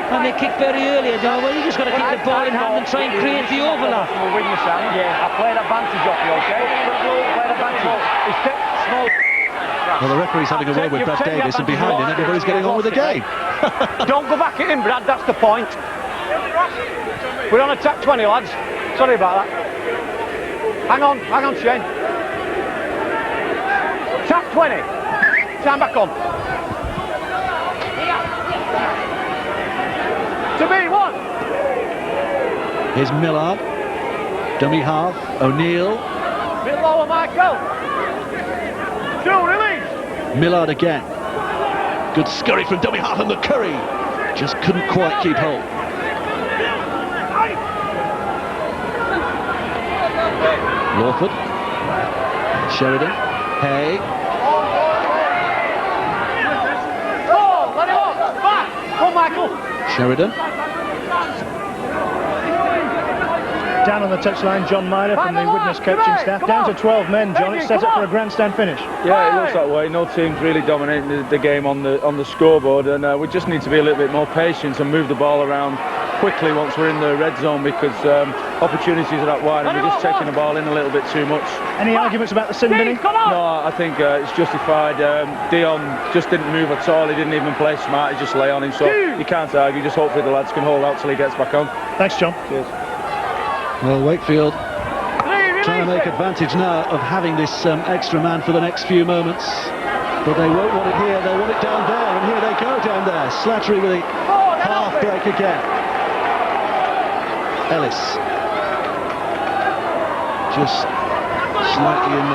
and they kicked very early. Well, you just got to keep the ball in hand and try and create the overlap. Yeah, I played advantage off you, okay? Played advantage. Well, the referee's having a word with Brad Davis, and behind him, everybody's getting on with the game. Don't go back at him, Brad, that's the point. We're on attack 20, lads. Sorry about that. Hang on, Shane. Attack 20. Time back on. To me, one. Here's Millard. Dummy half. O'Neill. Bit lower, Michael. 2, release. Millard again. Good scurry from dummy half, and McCurry just couldn't quite keep hold. Lawford. Sheridan. Hay. Oh, let it off. Back. Come, Michael. Sheridan. Down on the touchline, John Myler from the Widnes coaching staff. Down to 12 men, John. It's set up for a grandstand finish. Yeah, it looks that way. No team's really dominating the game on the scoreboard, and we just need to be a little bit more patient and move the ball around quickly once we're in the red zone, because opportunities are that wide and we're just taking the ball in a little bit too much. Any arguments about the sin binning? No, I think it's justified. Dion just didn't move at all. He didn't even play smart. He just lay on him, so you can't argue. Just hopefully the lads can hold out till he gets back on. Thanks, John. Cheers. Well, Wakefield trying to make advantage now of having this extra man for the next few moments. But they won't want it here, they want it down there, and here they go down there. Slattery with the half break again. Ellis. Just slightly in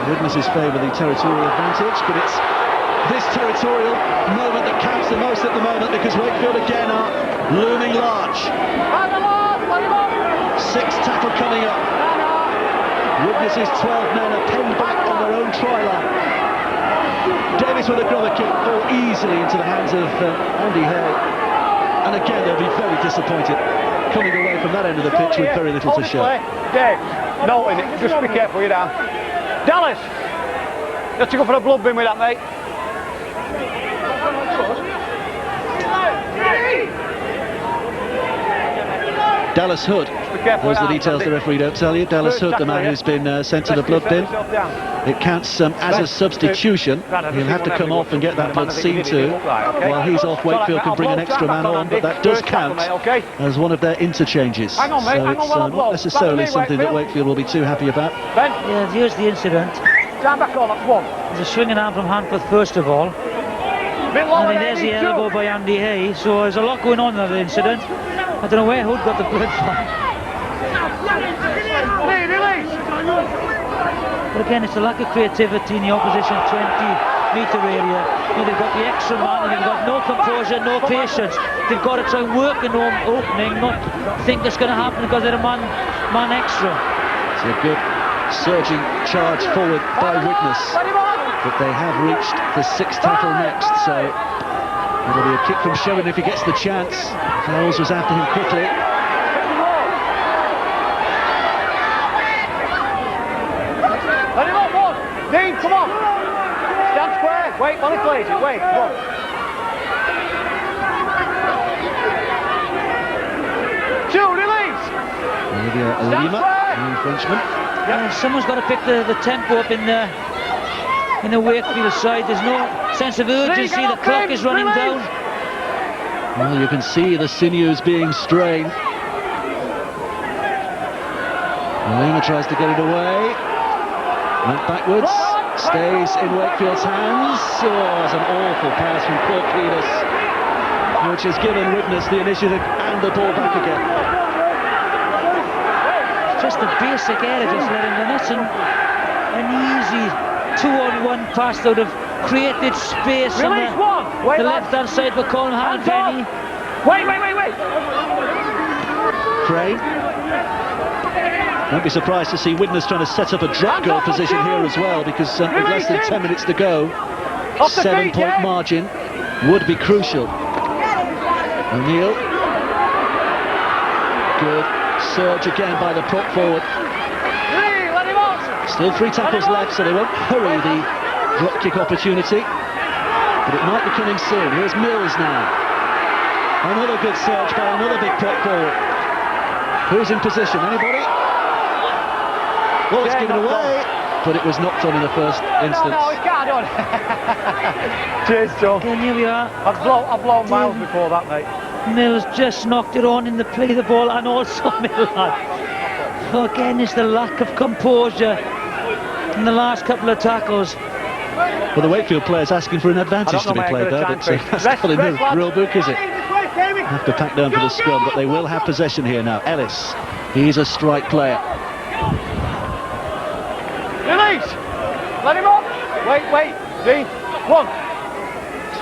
Widnes' favour, the territorial advantage, but it's this territorial moment that counts the most at the moment, because Wakefield again are looming large. Sixth tackle coming up. Widnes' 12 men are pinned back on their own try line. Davis with a grubber kick, all easily into the hands of Andy Hay. And again, they'll be very disappointed coming away from that end of the pitch with very little to show. Dave, no, just be careful, you're down. Dallas! You have to go for a blood bin with that, mate. Dallas Hood, those are the details the referee don't tell you. Dallas Hood, the man who's been sent to the blood bin. It counts as a substitution. He'll have to come off and get that blood seen to. While he's off, Wakefield can bring an extra man on, but that does count as one of their interchanges. So it's not necessarily something that Wakefield will be too happy about. Yeah, here's the incident. Stand back on, that's one. There's a swinging arm from Hanforth first of all. And then there's the elbow by Andy Hay. So there's a lot going on in that incident. I don't know where Hood got the blood from. But again, it's a lack of creativity in the opposition 20-metre area. You know, they've got the extra man, and they've got no composure, no patience. They've got to try and work an opening, not think it's going to happen because they're a man extra. It's a good surging charge forward by Widnes, but they have reached the sixth tackle next, so it'll be a kick from Sherwin if he gets the chance. Fowles was after him quickly. Let him up, one! Dean, come on! Stand square! Wait, while he plays it, wait, come on! Two, release! Lima, the Frenchman. Yeah, someone's got to pick the tempo up in the Wakefield side. There's no sense of urgency, the clock is running down. Well, you can see the sinews being strained. Lima tries to get it away. Went backwards, stays in Wakefield's hands. Oh, it's an awful pass from poor Kiedis, which has given Widnes the initiative and the ball back again. Just a basic error, just letting them. That's an easy 2-on-1 pass that would have created space on the left-hand side for Colin Halfpenny. Wait! Crane. Won't be surprised to see Widnes trying to set up a drop goal position here as well, because with less than 10 minutes to go, 7-point margin would be crucial. O'Neill. Good surge again by the prop forward. Still 3 tackles left, so they won't hurry the drop kick opportunity, but it might be coming soon. Here's Mills now. Another good surge by another big prop forward. Who's in position? Anybody? Well, it's given away, but it was knocked on in the first instance. No, it's got on. Cheers, John. And here we are. I've blown miles before that, mate. Mills just knocked it on in the play of the ball, and also Millar. So again, it's the lack of composure in the last couple of tackles. Well, the Wakefield players asking for an advantage to be played there, but that's not in the rule book, is it? Have to pack down for the scrum, but they will have possession here now. Ellis, he's a strike player. Release! Let him up! Wait, Dean, 1.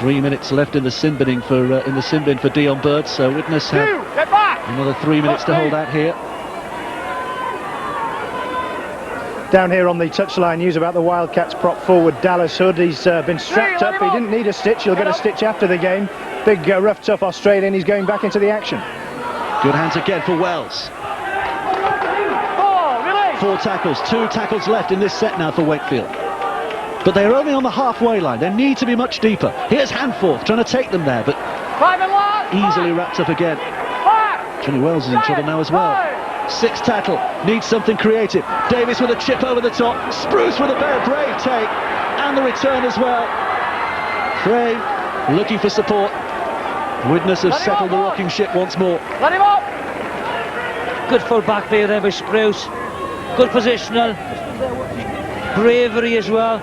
3 minutes left in the sin bin for Dion Bird, so Widnes have another 3 minutes to hold out here. Down here on the touchline, news about the Wildcats prop forward Dallas Hood. He's been strapped up, he didn't need a stitch, he'll get a stitch after the game. Big, rough, tough Australian, he's going back into the action. Good hands again for Wells. 4 tackles, 2 tackles left in this set now for Wakefield. But they're only on the halfway line, they need to be much deeper. Here's Hanforth trying to take them there, but easily wrapped up again. Johnny Wells is in trouble now as well. 6th tackle, needs something creative. Davis with a chip over the top. Spruce with a very brave take, and the return as well. Frame looking for support. Widnes have settled the rocking ship once more. Let him up! Good full back play there by Spruce. Good positional. Bravery as well.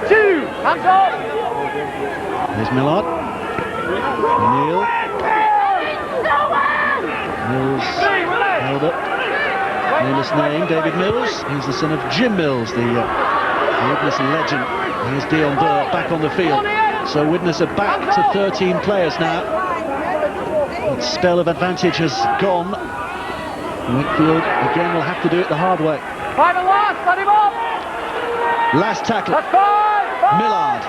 Two, hands up. Here's Millard. Neil. Mills held up. Nameless name, David Mills. He's the son of Jim Mills, the Widnes legend. Here's Dion Burr back on the field. So Widnes are back to 13 players now. That spell of advantage has gone. Wakefield again will have to do it the hard way. Final last, let him up. Last tackle. Millard.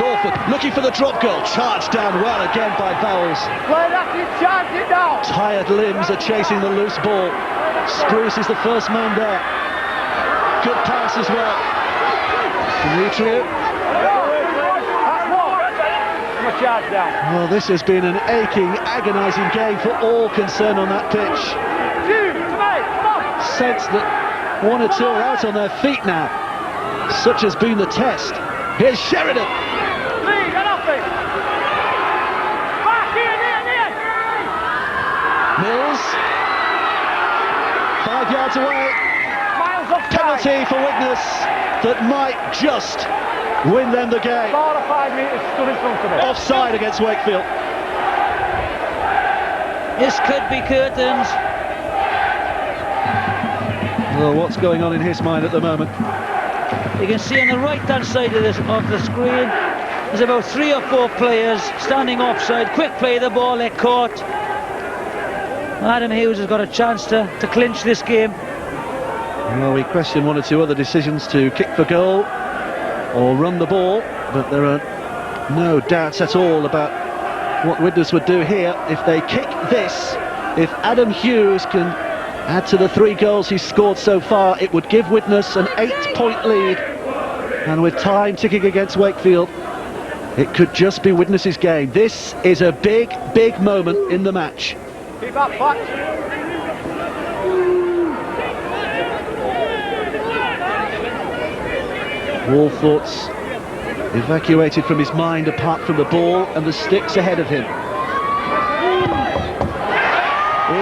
Lawford looking for the drop goal. Charged down well again by Bowles. Play that, you charge it down. Tired limbs are chasing the loose ball. Spruce is the first man there. Good pass as well. Demetriou. Charge down. Well, this has been an aching, agonising game for all concerned on that pitch. Sense that one or two are out on their feet now. Such has been the test. Here's Sheridan. Mills. 5 yards away. Penalty for Widnes that might just win them the game. 4 or 5 metres stood in front of it. Offside against Wakefield. This could be curtains. Well, what's going on in his mind at the moment? You can see on the right-hand side of the screen, there's about 3 or 4 players standing offside. Quick play of the ball, they're caught. Adam Hughes has got a chance to clinch this game. Well, we question 1 or 2 other decisions to kick for goal or run the ball, but there are no doubts at all about what Widnes would do here if they kick this. If Adam Hughes can add to the 3 goals he's scored so far, it would give Widnes an 8-point lead, and with time ticking against Wakefield, it could just be Widnes' game. This is a big, big moment in the match. Keep up, Fox. All thoughts evacuated from his mind apart from the ball and the sticks ahead of him. He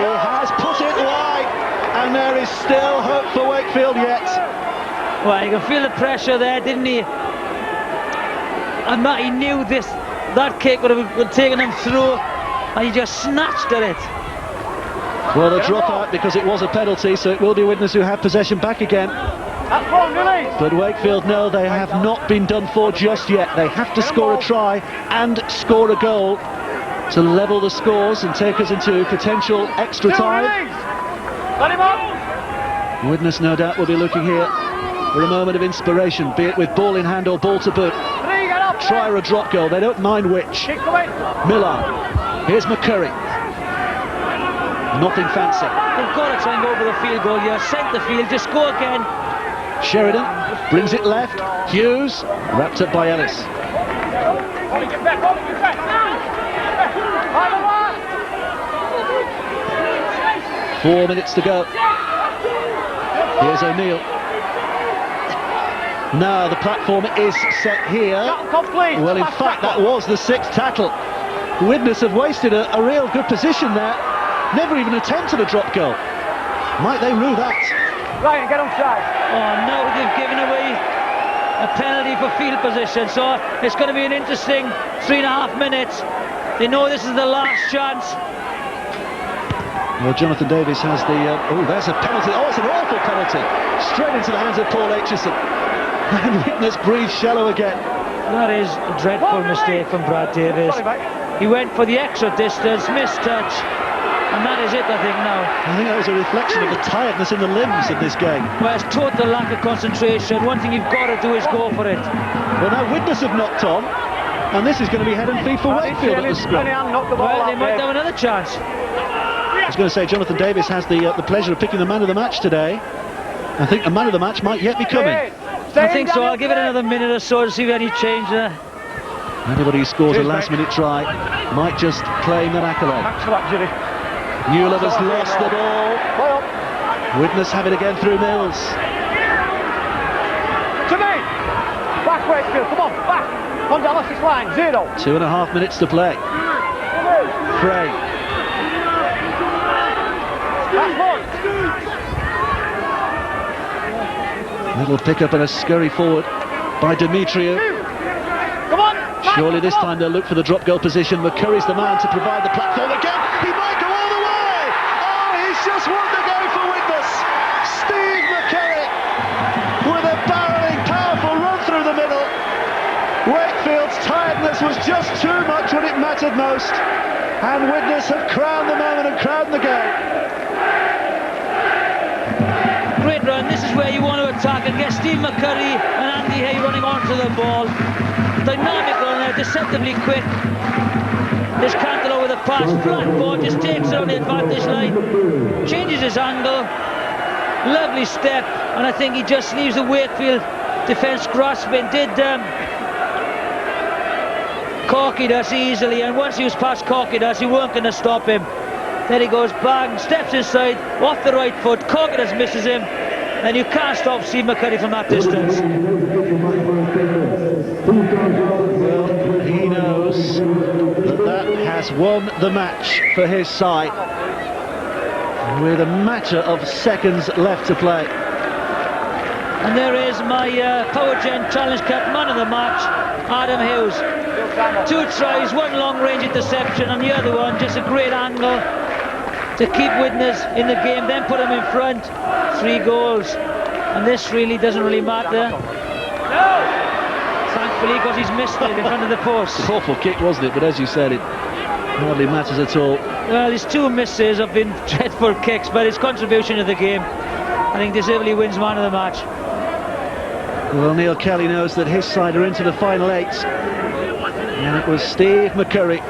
has put it wide, and there is still hope for Wakefield yet. Well, you can feel the pressure there, didn't he? And that he knew that kick would have taken him through, and he just snatched at it. Well, the drop out because it was a penalty, so it will be Widnes who have possession back again. But Wakefield know they have not been done for just yet. They have to score a try and score a goal to level the scores and take us into potential extra time. Widnes no doubt will be looking here for a moment of inspiration, be it with ball in hand or ball to boot. Try or a drop goal, they don't mind which. Millard, here's McCurry. Nothing fancy. They've got to try and go for the field goal. You're centre field, just go again. Sheridan brings it left. Hughes wrapped up by Ellis. 4 minutes to go. Here's O'Neill. Now the platform is set here. Well, in fact, that was the 6th tackle. Widnes have wasted a real good position there. Never even attempted a drop goal. Might they rue that? Ryan, get on side. Oh no, they've given away a penalty for field position, so it's going to be an interesting 3.5 minutes. They know this is the last chance. Well, Jonathan Davies has the... oh, there's a penalty. Oh, it's an awful penalty. Straight into the hands of Paul Aitchison. And Widnes breathes shallow again. That is a dreadful mistake from Brad Davies. He went for the extra distance, missed touch. And that is it, I think, now. I think that was a reflection of the tiredness in the limbs of this game. Well, it's total lack of concentration. One thing you've got to do is go for it. Well, now Widnes have knocked on, and this is going to be head and feet for Wakefield at the scrum. Well, they might have another chance. I was going to say, Jonathan Davies has the pleasure of picking the man of the match today. I think the man of the match might yet be coming. I think so. I'll give it another minute or so to see if any change there. Anybody who scores a last-minute try might just claim that accolade. Thanks for that, Jimmy. Newland has lost the ball. Widnes have it again through Mills. To me! Back Wakefield, come on, back! On Dallas's line, 0. 2.5 minutes to play. Frey. Little pick-up and a scurry forward by Demetriou. Surely this time they'll look for the drop goal position. McCurry's the man to provide the platform again. He might go all the way! Oh, he's just won the game for Widnes. Steve McCurry with a barrelling, powerful run through the middle. Wakefield's tiredness was just too much when it mattered most. And Widnes have crowned the moment and crowned the game. Great run. This is where you want to attack and get Steve McCurry and Andy Hay running onto the ball. Dynamic runner, deceptively quick. This Cantelo with a pass, flat ball, just takes it on the advantage line, changes his angle, lovely step, and I think he just leaves the Wakefield defence grasping. Did Corkidas easily, and once he was past Corkidas, he weren't going to stop him. Then he goes bang, steps inside, off the right foot, Corkidas misses him, and you can't stop Steve McCurry from that distance. Well, he knows that has won the match for his side, with a matter of seconds left to play. And there is my Power Gen Challenge Cup man of the match, Adam Hughes. 2 tries, 1 long range interception, and the other one just a great angle to keep Widnes in the game, then put him in front. 3 goals, and this really doesn't really matter. Thankfully, because he's missed it in front of the post. Awful kick, wasn't it? But as you said, it hardly matters at all. Well, his 2 misses have been dreadful kicks, but his contribution to the game, I think, deservedly wins man of the match. Well, Neil Kelly knows that his side are into the final 8, and it was Steve McCurry,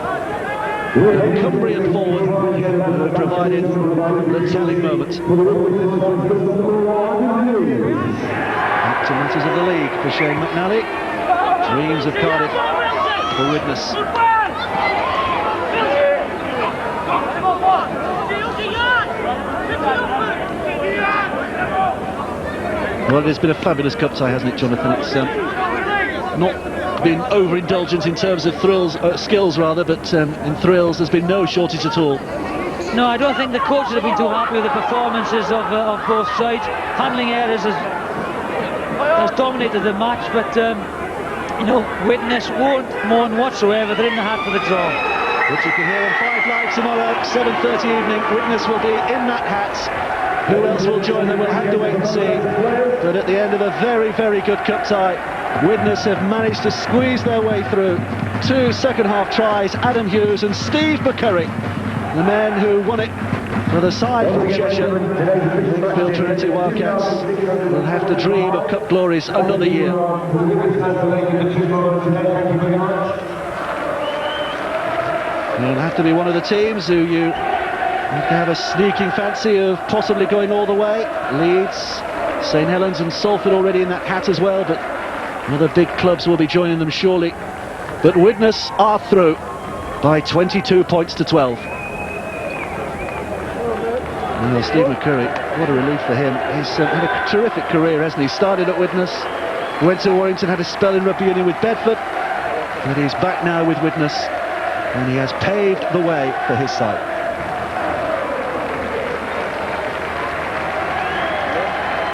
the Cumbrian forward, who provided the telling moment. Back to matters of the league for Shane McNally. Dreams of Cardiff for Widnes. Well, it's been a fabulous cup tie, hasn't it, Jonathan? It's not been overindulgent in terms of thrills, skills rather, but in thrills there's been no shortage at all. No, I don't think the coaches have been too happy with the performances of both sides. Handling errors has dominated the match, but you know, Widnes won't mourn whatsoever. They're in the hat for the draw. Which you can hear on 5 Live tomorrow, 7:30 evening. Widnes will be in that hat. Who else will join them? We'll have to wait and see. But at the end of a very, very good cup tie, Widnes have managed to squeeze their way through. 2 second-half tries, Adam Hughes and Steve McCurry, the men who won it for the side from Cheshire. Wakefield Trinity Wildcats will have to dream of cup glories another year. It'll have to be one of the teams who you have to have a sneaking fancy of possibly going all the way. Leeds, St Helens and Salford already in that hat as well, but other big clubs will be joining them surely. But Widnes are through by 22 points to 12. Well, Steve McCurry, what a relief for him. He's had a terrific career, hasn't he? Started at Widnes, went to Warrington, had a spell in rugby union with Bedford, but he's back now with Widnes, and he has paved the way for his side.